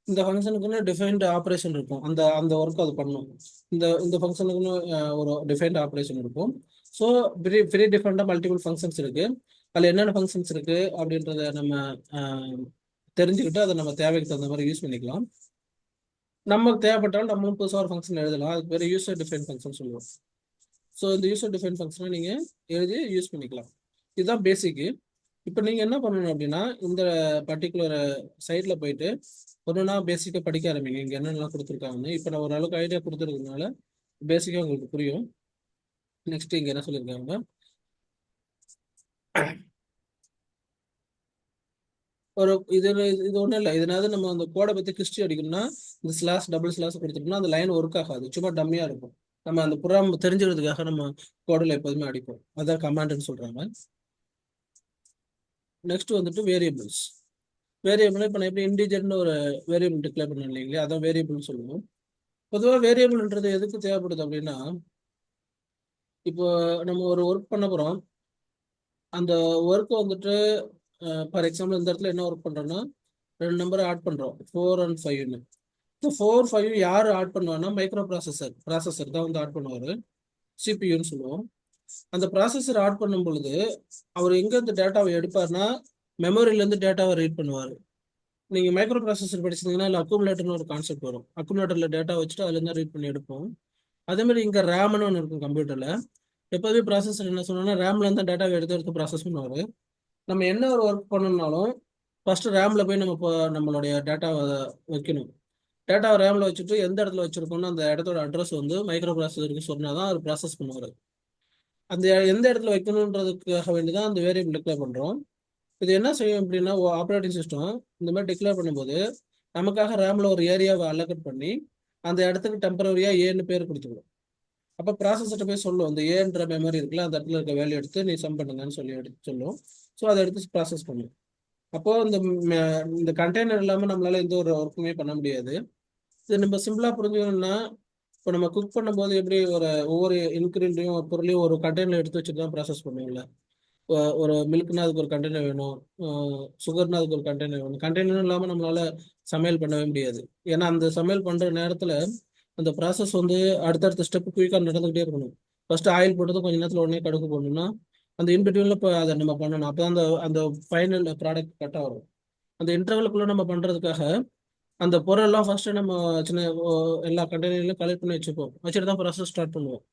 இந்த ஃபங்க்ஷனுக்குன்னு டிஃபைன்டு ஆப்ரேஷன் இருக்கும். அந்த அந்த ஒர்க் அது பண்ணும். இந்த ஃபங்க்ஷனுக்குன்னு ஒரு டிஃபைன்டு ஆப்ரேஷன் இருக்கும். ஸோ ப்ரீ டிஃபைன்டாக மல்டிபிள் ஃபங்க்ஷன்ஸ் இருக்கு. அதில் என்னென்ன ஃபங்க்ஷன்ஸ் இருக்கு அப்படின்றத நம்ம தெரிஞ்சுக்கிட்டு அதை நம்ம தேவைக்கு தகுந்த மாதிரி யூஸ் பண்ணிக்கலாம். நமக்கு தேவைப்பட்டாலும் நம்மளும் புதுசாக ஒரு ஃபங்க்ஷன் எழுதலாம். அதுக்கு பேர் யூசர் டிஃபைன் ஃபங்க்ஷன் சொல்லுவோம். ஸோ இந்த யூசர் டிஃபைன் ஃபங்க்ஷனை நீங்கள் எழுதி யூஸ் பண்ணிக்கலாம். இதுதான் பேசிக்கு. இப்போ நீங்கள் என்ன பண்ணணும் அப்படின்னா இந்த பர்டிகுலர் சைட்டில் போயிட்டு ஒன்றுனா பேசிக்காக படிக்க ஆரம்பிங்க. இங்கே என்னென்னலாம் கொடுத்துருக்காங்கன்னு. இப்போ நான் ஓரளவுக்கு ஐடியா கொடுத்துருக்கனால பேசிக்காக உங்களுக்கு புரியும். நெக்ஸ்ட் இங்கே என்ன சொல்லியிருக்காங்க, ஒரு இது இது ஒன்றும் இல்லை. இதனால நம்ம அந்த கோடை பற்றி ஹிஸ்ட்ரி அடிக்கணும்னா இந்த ஸ்லாஷ் டபுள் ஸ்லாஷ் கொடுத்துட்டோம்னா அந்த லைன் ஒர்க் ஆகாது. சும்மா டம்மியாக இருக்கும். நம்ம அந்த புறம் தெரிஞ்சுக்கிறதுக்காக நம்ம கோடில் எப்போதுமே அடிப்போம். அதான் கமாண்டுன்னு சொல்கிறாங்க. நெக்ஸ்ட் வந்துட்டு வேரியபிள்ஸ். வேரியபிள் இப்போ நான் எப்படி இன்டிஜர்னு ஒரு வேரியபிள் டிக்ளேர் பண்ண இல்லைங்களா, அதான் வேரியபிள்னு சொல்லுவோம். பொதுவாக வேரியபிள்ன்றது எதுக்கு தேவைப்படுது அப்படின்னா, இப்போ நம்ம ஒரு ஒர்க் பண்ண போகிறோம். அந்த ஒர்க்கை வந்துட்டு ஃபார் எக்ஸாம்பிள் இந்த இடத்துல என்ன ஒர்க் பண்ணுறோன்னா 2 நம்பரை ஆட் பண்ணுறோம் 4 and 5ன்னு. இப்போ 4, 5 யார் ஆட் பண்ணுவான்னா மைக்ரோ ப்ராசஸர் தான் வந்து ஆட் பண்ணுவார். சிபியூன்னு சொல்லுவோம். அந்த ப்ராசஸர் ஆட் பண்ணும் பொழுது அவர் எங்கேருந்து டேட்டாவை எடுப்பார்னா மெமரியிலேருந்து டேட்டாவை ரீட் பண்ணுவார். நீங்கள் மைக்ரோ ப்ராசஸர் படிச்சிங்கன்னா இல்லை அக்குமுலேட்டர்னு ஒரு கான்செப்ட் வரும். அக்குமுலேட்டரில் டேட்டா வச்சுட்டு அதுலேருந்து ரீட் பண்ணி எடுப்போம். அதேமாதிரி இங்கே ரேம்னு ஒன்று இருக்கும் கம்ப்யூட்டரில். எப்போதுமே ப்ராசஸர் என்ன சொன்னோன்னா ரேம்லேருந்து தான் டேட்டாவை எடுத்து ப்ராசஸ் பண்ணுவார். நம்ம என்ன ஒரு ஒர்க் பண்ணணும்னாலும் ஃபஸ்ட்டு ரேமில் போய் நம்ம நம்மளுடைய டேட்டாவை வைக்கணும். டேட்டாவை ரேமில் வச்சுட்டு எந்த இடத்துல வச்சுருக்கோம்னு அந்த இடத்தோட அட்ரஸ் வந்து மைக்ரோ ப்ராசஸருக்கு சொன்னால் தான் அவர் ப்ராசஸ் பண்ணுவார். அந்த எந்த இடத்துல வைக்கணுன்றதுக்காக வேண்டி தான் அந்த வேரியபிள் டிக்ளேர் பண்ணுறோம். இது என்ன செய்யும் அப்படின்னா ஆப்ரேட்டிங் சிஸ்டம் இந்த மாதிரி டிக்ளேர் பண்ணும்போது நமக்காக ரேமில் ஒரு ஏரியாவை அலோகேட் பண்ணி அந்த இடத்துக்கு டெம்பரரியாக ஏன்னு பேர் கொடுத்துக்கணும். அப்போ ப்ராசஸர்கிட்ட போய் சொல்லும் அந்த ஏன்ற மெமரி இருக்குல்ல அந்த இடத்துல இருக்க வேல்யூ எடுத்து நீ சம் பண்ணுங்கன்னு சொல்லி எடுத்து சொல்லும். ஸோ அதை எடுத்து ப்ராசஸ் பண்ணும். அப்போது இந்த கண்டெய்னர் இல்லாமல் நம்மளால எந்த ஒரு ஒர்க்குமே பண்ண முடியாது. இது நம்ம சிம்பிளாக புரிஞ்சுக்கணும்னா இப்போ நம்ம குக் பண்ணும்போது எப்படி ஒவ்வொரு இன்க்ரீடியும் பொருளையும் ஒரு கண்டெய்னர் எடுத்து வச்சுட்டு தான் ப்ராசஸ் பண்ணுவோம்ல. ஒரு மில்க்னா அதுக்கு ஒரு கண்டெய்னர் வேணும், சுகர்னா அதுக்கு ஒரு கண்டெய்னர் வேணும். கண்டெய்னரும் இல்லாமல் நம்மளால சமையல் பண்ணவே முடியாது. ஏன்னா அந்த சமையல் பண்ணுற நேரத்தில் அந்த ப்ராசஸ் வந்து அடுத்தடுத்த ஸ்டெப்பு குயிக்காக நடந்துகிட்டே இருக்கணும். ஃபர்ஸ்ட் ஆயில் போட்டதும் கொஞ்சம் நேரத்தில் உடனே கடுகு போடணும்னா அந்த இன்பிட்வீனில் இப்போ அதை நம்ம பண்ணணும். அப்போ அந்த அந்த ஃபைனல் ப்ராடக்ட் கரெக்டாக வரும். அந்த இன்டர்வலுக்குள்ளே நம்ம பண்ணுறதுக்காக அந்த பொருளெல்லாம் ஃபர்ஸ்ட்டு நம்ம சின்ன எல்லா கண்டெய்னர்லையும் கலெக்ட் பண்ணி வச்சுட்டு தான் ப்ராசஸ் ஸ்டார்ட் பண்ணுவோம்.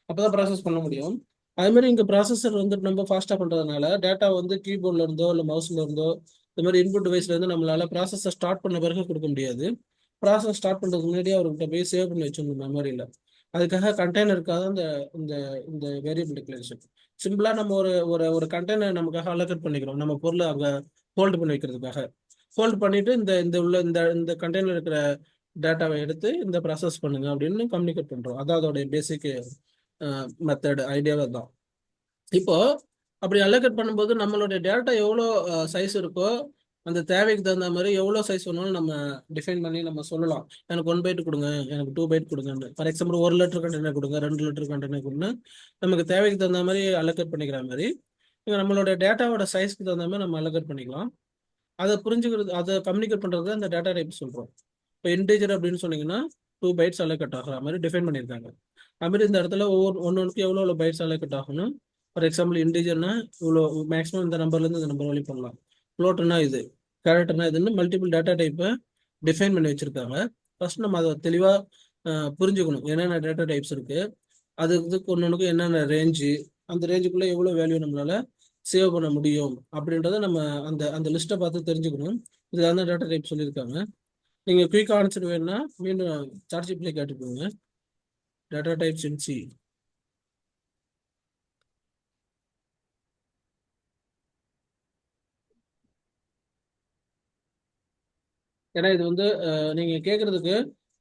அப்போ தான் ப்ராசஸ் பண்ண முடியும். அதுமாதிரி இங்கே ப்ராசஸர் வந்து நம்ம ஃபாஸ்ட்டாக பண்ணுறதுனால டேட்டா வந்து கீபோர்டில் இருந்தோ இல்லை மவுஸில் இருந்தோ இந்த மாதிரி இன்புட் டிவைஸ்லேருந்து நம்மளால ப்ராசஸை ஸ்டார்ட் பண்ண பிறகு கொடுக்க முடியாது. ப்ராசஸ் ஸ்டார்ட் பண்ணுறதுக்கு முன்னாடியே அவர்கிட்ட போய் சேவ் பண்ணி வச்சிடணும் மெமரியில். அதுக்காக கண்டெய்னருக்காக இந்த இந்த இந்த வேரியபிள் டிக்ளரேஷன். சிம்பிளாக நம்ம ஒரு ஒரு ஒரு கண்டெய்னர் நமக்காக அலோகேட் பண்ணிக்கிறோம் நம்ம பொருளை அங்கே ஹோல்டு பண்ணி வைக்கிறதுக்காக. ஹோல்டு பண்ணிட்டு இந்த கண்டெய்னர் இருக்கிற டேட்டாவை எடுத்து இந்த ப்ராசஸ் பண்ணுங்க அப்படின்னு கம்யூனிகேட் பண்ணுறோம். அதான் அதோடைய பேசிக் மெத்தட் ஐடியாவே தான். இப்போ அப்படி அலோகேட் பண்ணும்போது நம்மளுடைய டேட்டா எவ்வளோ சைஸ் இருக்கோ அந்த தேவைக்கு தகுந்த மாதிரி எவ்வளோ சைஸ் வேணாலும் நம்ம டிஃபைன் பண்ணி நம்ம சொல்லலாம். எனக்கு 1 byte கொடுங்க, எனக்கு 2 byte கொடுங்க. ஃபார் எக்ஸாம்பிள் 1 liter கண்டெய்னர் கொடுங்க, 2 liter கண்டெய்னர் கொடுங்க. நமக்கு தேவைக்கு தகுந்த மாதிரி அலோகேட் பண்ணிக்கிற மாதிரி நம்மளோட டேட்டாவோட சைஸ்க்கு தகுந்த மாதிரி நம்ம அலோகேட் பண்ணிக்கலாம். அதை புரிஞ்சுக்கிறது அதை கம்யூனிகேட் பண்ணுறது அந்த டேட்டா டைப் சொல்கிறோம். இப்போ இன்டீஜர் அப்படின்னு சொன்னீங்கன்னா 2 bytes அலோகேட் ஆகிற மாதிரி டிஃபைன் பண்ணியிருக்காங்க. அதுமாதிரி இந்த இடத்துல ஒவ்வொன்றுக்கு எவ்வளோ பைட்ஸ் அலோகேட் ஆகணும். ஃபார் எக்ஸாம்பிள் இன்டீஜர்னா இவ்வளோ மேக்ஸிமம் இந்த நம்பர்லேருந்து இந்த நம்பர் வழி பண்ணலாம். ஃப்ளோட்டுனா இது, கேரக்டர்னா இதுன்னு மல்டிபிள் டேட்டா டைப்பை டிஃபைன் பண்ணி வச்சுருக்காங்க. ஃபர்ஸ்ட் நம்ம அதை தெளிவாக புரிஞ்சுக்கணும் என்னென்ன டேட்டா டைப்ஸ் இருக்குது, அதுக்கு ஒன்றுக்கு என்னென்ன ரேஞ்சு, அந்த ரேஞ்சுக்குள்ளே எவ்வளோ வேல்யூ நம்மளால் சேவ் பண்ண முடியும் அப்படின்றத நம்ம அந்த அந்த லிஸ்ட்டை பார்த்து தெரிஞ்சுக்கணும். இதில் அந்த டேட்டா டைப் சொல்லியிருக்காங்க. நீங்கள் குயிக்காக ஆன்சர் வேணும்னா மீண்டும் சார்ஜிபிளே கேட்டுக்கோங்க. data types in C. ஏன்னா இது வந்து நீங்க கேட்கறதுக்கு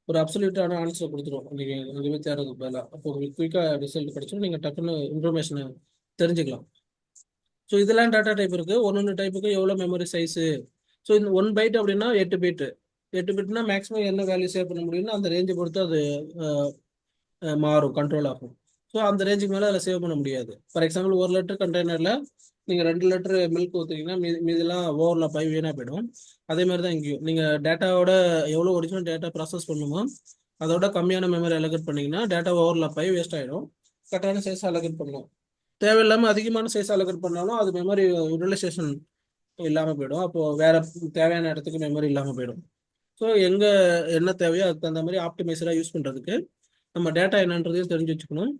ஒரு அப்சல்யூட்டான ஆன்சர் கொடுத்துரும். நீங்க எதுவுமே தேடுறதுக்கு பதிலாக அப்போ உங்களுக்கு குயிக்கா ரிசல்ட் கிடைச்சிடும். நீங்க டக்குன்னு இன்ஃபர்மேஷனை தெரிஞ்சுக்கலாம். ஸோ இதெல்லாம் டேட்டா டைப் இருக்கு. ஒன்னொன்று டைப்புக்கு எவ்வளோ மெமரி சைஸு. ஸோ இந்த 1 பைட் அப்படின்னா 8 பைட்டு. 8 பிட்னா மேக்ஸிமம் என்ன வேல்யூ சேவ் பண்ண முடியும்னா அந்த ரேஞ்சை பொறுத்து அது மாறும், கண்ட்ரோல் ஆகும். ஸோ அந்த ரேஞ்சுக்கு மேலே அதில் சேவ் பண்ண முடியாது. ஃபார் எக்ஸாம்பிள் 1 லிட்டர் கண்டெய்னரில் நீங்கள் 2 லிட்டர் மில்க் ஊற்றுறீங்கன்னா மீதெல்லாம் ஓவரில் போய் வீணாக போயிடும். அதே மாதிரி தான் இங்கேயும் நீங்கள் டேட்டாவோட எவ்வளோ ஒரிஜினல் டேட்டா ப்ராசஸ் பண்ணுமோ அதோட கம்மியான மெமரி அலோகேட் பண்ணிங்கன்னா டேட்டா ஓவரில் போய் வேஸ்ட் ஆகிடும். கரெக்டான சைஸ் அலோகேட் பண்ணணும். தேவையில்லாமல் அதிகமான சைஸ் அலோகேட் பண்ணாலும் அது மெமரி யூட்டிலைசேஷன் இல்லாமல் போயிடும். அப்போது வேற தேவையான இடத்துக்கு மெமரி இல்லாமல் போயிடும். ஸோ எங்கே என்ன தேவையோ அதுக்கு தகுந்த மாதிரி ஆப்டிமைசராக யூஸ் பண்ணுறதுக்கு நம்ம டேட்டா என்னன்றதையும் தெரிஞ்சு வச்சுக்கணும்.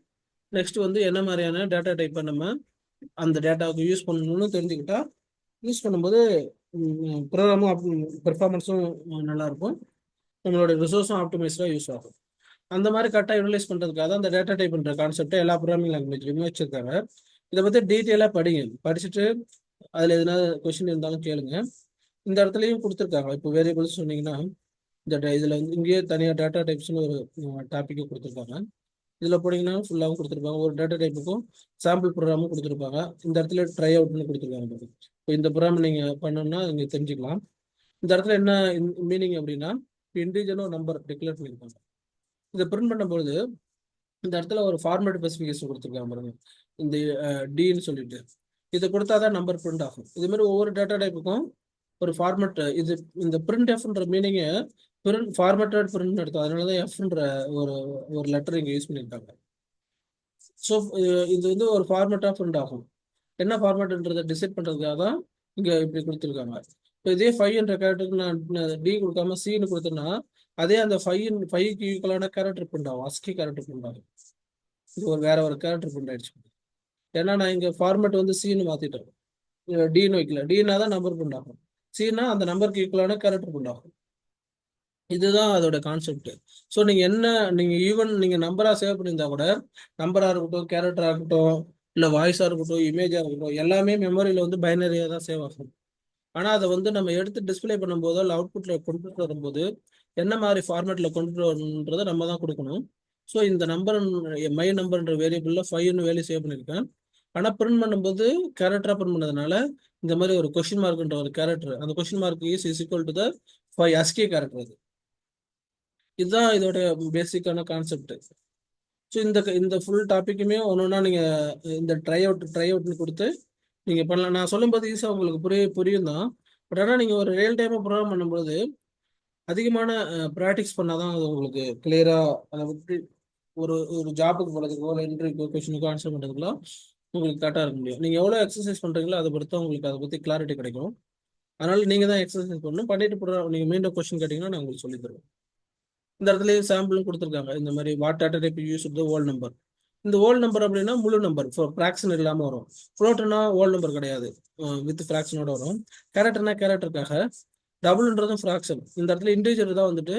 நெக்ஸ்ட் வந்து என்ன மாதிரியான டேட்டா டைப்பை நம்ம அந்த டேட்டாவுக்கு யூஸ் பண்ணணும்னு தெரிஞ்சுக்கிட்டா யூஸ் பண்ணும்போது ப்ரோக்ராமும் பெர்ஃபார்மன்ஸும் நல்லாயிருக்கும். நம்மளோட ரிசோர்ஸும் ஆப்டிமைஸ்டாக யூஸ் ஆகும். அந்த மாதிரி கரெக்டாக யூட்டிலைஸ் பண்ணுறதுக்காக தான் அந்த டேட்டா டைப்ன்ற கான்செப்டை எல்லா ப்ரோக்ராமிங் லாங்குவேஜ்லையுமே வச்சிருக்காங்க. இதை பற்றி டீட்டெயிலாக படிங்க. படிச்சுட்டு அதில் எதுனா கொஸ்டின் இருந்தாலும் கேளுங்க. இந்த இடத்துலையும் கொடுத்துருக்காங்க. இப்போ வேரியபிள்ஸ் சொன்னீங்கன்னா இந்த இதில் வந்து இங்கேயே தனியாக டேட்டா டைப்ஸ்னு ஒரு டாப்பிக்கை கொடுத்துருக்காங்க. இதில் போனீங்கன்னா ஃபுல்லாகவும் கொடுத்துருப்பாங்க. ஒரு டேட்டா டைப்புக்கும் சாம்பிள் ப்ரோக்ராமும் கொடுத்துருப்பாங்க. இந்த இடத்துல ட்ரை அவுட்னு கொடுத்துருக்காங்க. இப்போ இந்த ப்ரோக்ராம் நீங்கள் பண்ணணும்னா இங்கே தெரிஞ்சுக்கலாம். இந்த இடத்துல என்ன மீனிங் அப்படின்னா இண்டிவிஜுவலாக ஒரு நம்பர் டிக்ளேர் பண்ணியிருக்காங்க. இதை பிரிண்ட் பண்ணும்போது இந்த இடத்துல ஒரு ஃபார்மேட் ஸ்பெசிஃபிகேஷன் கொடுத்துருக்காங்க பாருங்க, இந்த டின்னு சொல்லிட்டு. இதை கொடுத்தா தான் நம்பர் பிரிண்ட் ஆகும். இது மாதிரி ஒவ்வொரு டேட்டா டைப்புக்கும் ஒரு ஃபார்மேட். இது இந்த பிரிண்ட் எஃப்ன்ற மீனிங்கை ஃபார்மேட்டட் பிரிண்ட் எடுத்தோம். அதனால தான் எஃப்ன்ற ஒரு லெட்டர் இங்கே யூஸ் பண்ணியிருக்காங்க. ஸோ இது வந்து ஒரு ஃபார்மேட்டாக பிரிண்ட் ஆகும். என்ன ஃபார்மேட்ன்றதை டிசைட் பண்ணுறதுக்காக தான் இங்கே இப்படி கொடுத்துருக்காங்க. இப்போ இதே 5 கேரக்டருக்கு நான் டி கொடுக்காம சின்னு கொடுத்தேன்னா அதே அந்த 5க்கு ஈக்குவலான கேரக்டர் பிரிண்ட் ஆகும். அஸ்கி கேரக்டர் பிரிண்ட் ஆகும். இது வேற ஒரு கேரக்டர் பிரிண்ட் ஆயிடுச்சு. ஏன்னா நான் இங்கே ஃபார்மேட் வந்து சின்னு மாற்றிட்டேன், டின்னு வைக்கல. டின்னா தான் நம்பர் பிரிண்ட் ஆகும். சின்னா அந்த நம்பருக்கு ஈக்குவலான கேரக்டர் பிரிண்ட் ஆகும். இதுதான் அதோட கான்செப்ட். ஸோ நீங்கள் ஈவன் நீங்கள் நம்பராக சேவ் பண்ணியிருந்தா கூட நம்பராக இருக்கட்டும், கேரக்டராக இருக்கட்டும், இல்லை வாய்ஸாக இருக்கட்டும், இமேஜாக இருக்கட்டும், எல்லாமே மெமரியில் வந்து பைனரியாக தான் சேவ் ஆகும். ஆனால் அதை வந்து நம்ம எடுத்து டிஸ்பிளே பண்ணும்போதோ இல்லை அவுட்புட்டில் கொண்டு வரும்போது என்ன மாதிரி ஃபார்மேட்டில் கொண்டு வரணுன்றதை நம்ம தான் கொடுக்கணும். ஸோ இந்த நம்பர் மை நம்பர்ன்ற வேரியபிளில் 5ன்னு வேல்யூ சேவ் பண்ணியிருக்கேன். ஆனால் பிரிண்ட் பண்ணும்போது கேரக்டராக பிரிண்ட் பண்ணதுனால இந்த மாதிரி ஒரு கொஸ்டின் மார்க்ன்ற ஒரு கேரக்டர், அந்த question mark is equal to the 5 ASCII character. அது இதுதான் இதோட பேசிக்கான கான்செப்ட். ஸோ இந்த ஃபுல் டாப்பிக்குமே ஒன்றா நீங்கள் இந்த ட்ரை அவுட்னு கொடுத்து நீங்கள் பண்ணலாம். நான் சொல்லும்போது ஈஸியாக உங்களுக்கு புரியும் தான். பட் ஆனால் நீங்கள் ஒரு ரியல் டைமாக ப்ரோக்ராம் பண்ணும்போது அதிகமான ப்ராக்டிஸ் பண்ணால் தான் அது உங்களுக்கு கிளியராக அதை விட்டு ஒரு ஜாப்புக்கு போகிறதுக்கோ இல்லை இன்டர்வியூக்கோ கொஸ்டினுக்கோ ஆன்சர் பண்ணுறதுக்குலாம் உங்களுக்கு கரெக்டாக இருக்க முடியும். நீங்கள் எவ்வளோ எக்ஸசைஸ் பண்ணுறீங்களோ அதை பொறுத்து உங்களுக்கு அதை பற்றி கிளாரிட்டி கிடைக்கும். அதனால் நீங்கள் தான் எக்ஸசைஸ் பண்ணணும். பண்ணிட்டு நீங்கள் மீண்டும் கொஸ்டின் கேட்டிங்கன்னா நான் உங்களுக்கு சொல்லித் தருவேன். இந்த இடத்துல சாம்பிளும் கொடுத்துருக்காங்க. இந்த மாதிரி what data type use the whole number. இந்த ஹோல் நம்பர் அப்படின்னா முழு நம்பர், ஃப்ராக்ஷன் இல்லாமல் வரும். ஃப்ளோட்னா ஹோல் நம்பர் கிடையாது, வித் ஃப்ராக்ஷனோட வரும். கேரக்டர்னா கேரக்டருக்காக, டபுள்ன்றதும் ஃப்ராக்ஷன். இந்த இடத்துல இண்டிவிஜுவல் தான் வந்துட்டு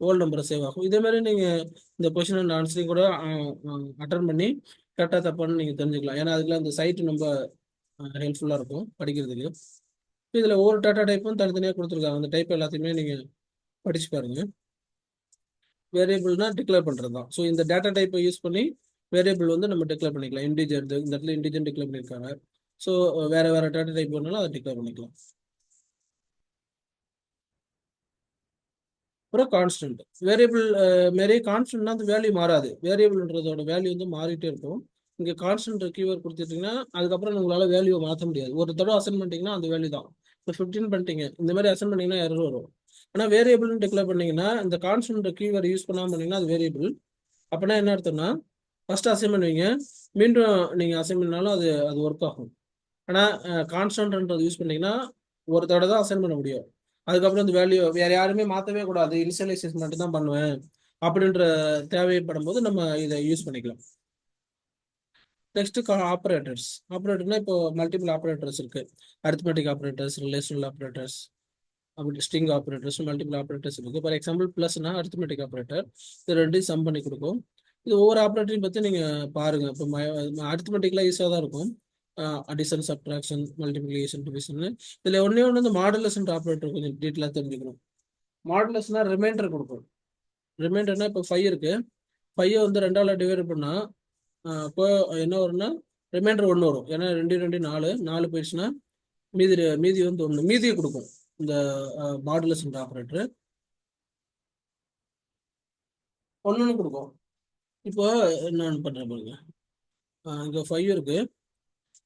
ஹோல் நம்பரை சேவ் ஆகும். இதே மாதிரி நீங்கள் இந்த கொஸ்டின் அண்ட் ஆன்சரிங் கூட அட்டன் பண்ணி கரெக்டாக தப்பான்னு நீங்கள் தெரிஞ்சுக்கலாம். ஏன்னா அதுக்குலாம் இந்த சைட்டு ரொம்ப ஹெல்ப்ஃபுல்லாக இருக்கும் படிக்கிறதுக்கு. இதில் ஒவ்வொரு டேட்டா டைப்பும் தனித்தனியாக கொடுத்துருக்காங்க. அந்த டைப் எல்லாத்தையுமே நீங்கள் படிச்சு பாருங்க. வேரியபிள்னா டிக்ளேர் பண்ணுறது தான். ஸோ இந்த டேட்டா டைப்பை யூஸ் பண்ணி வேரியபிள் வந்து நம்ம டிக்ளேர் பண்ணிக்கலாம். இன்டிஜர், இந்த இடத்துல இன்டிஜர் டிக்ளேர் பண்ணியிருக்காங்க. ஸோ வேற டேட்டா டைப் வேணாலும் அதை டிக்ளேர் பண்ணிக்கலாம். அப்புறம் கான்ஸ்டன்ட் வேரியபிள் மாரி கான்ஸ்டன்ட்னா அந்த வேல்யூ மாறாது. வேரியபிள்ன்றதோட வேல்யூ வந்து மாறிட்டே இருக்கும். இங்கே கான்ஸ்டன்ட் கீவேர்ட் கொடுத்துட்டீங்கன்னா அதுக்கப்புறம் உங்களால் வேல்யூவை மாற்ற முடியாது. ஒரு தடவை அசைன் பண்ணிட்டீங்கன்னா அந்த வேல்யூ தான். இப்போ 15 பண்ணிட்டீங்க, இந்த மாதிரி அசைன் பண்ணிங்கன்னா எரர் வரும். ஆனால் வேரியபிள்னு டிக்ளேர் பண்ணீங்கன்னா இந்த கான்ஸ்டன்ட் கீவேர்ட் யூஸ் பண்ணாமல் பண்ணீங்கன்னா அது வேரியபிள். அப்படின்னா என்ன அர்த்தம்னா ஃபர்ஸ்ட் அசைன் பண்ணுவீங்க, மீண்டும் நீங்கள் அசைன் பண்ணாலும் அது அது ஒர்க் ஆகும். ஆனால் கான்ஸ்டன்ட்ன்றது யூஸ் பண்ணீங்கன்னா ஒரு தடவை தான் அசைன் பண்ண முடியும். அதுக்கப்புறம் இந்த வேல்யூ வேற யாருமே மாற்றவே கூடாது, இனிஷியலைசேஷன் மட்டும் தான் பண்ணுவேன் அப்படின்ற தேவைப்படும் போது நம்ம இதை யூஸ் பண்ணிக்கலாம். Next operators. ஆப்ரேட்டர்னா இப்போ மல்டிபிள் ஆப்ரேட்டர்ஸ் இருக்கு. அரித்மெட்டிக் ஆப்ரேட்டர்ஸ், ரிலேஷனல் ஆப்ரேட்டர்ஸ், அப்படி ஸ்ட்ரிங் ஆப்ரேட்டர்ஸ், மல்டிபிள் ஆப்ரேட்டர்ஸ் இருக்கு. ஃபார் எக்ஸாம்பிள் பிளஸ்னா அரித்மெட்டிக் ஆப்ரேட்டர், இது ரெண்டையும் சம் பண்ணி கொடுக்கும். இது ஒவ்வொரு ஆப்ரேட்டரையும் பற்றி நீங்கள் பாருங்கள். இப்போ அரித்மெட்டிக்லாம் ஈஸியாக தான் இருக்கும். Addition, subtraction, multiplication, division. இதில் ஒன்றே ஒன்று வந்து மாடுலஸ்ன்ற ஆப்ரேட்டர் கொஞ்சம் டீட்டெயிலாக தெரிஞ்சுக்கணும். மாடுலஸ்னா ரிமைண்டர் கொடுக்கும். ரிமைண்டர்னா இப்போ 5 இருக்கு, 5 வந்து 2ஆல் டிவைட் பண்ணால் இப்போ என்ன வரும்னா ரிமைண்டர் 1 வரும். ஏன்னா 2 2 4 4 போயிடுச்சுன்னா மீதி வந்து 1 மீதியை கொடுக்கும் இந்த மாடுலஸ்ன்ற ஆப்ரேட்டர். 1 கொடுக்கும். இப்போ நான் பண்ணுறேன் பாருங்க. இங்கே 5 இருக்கு,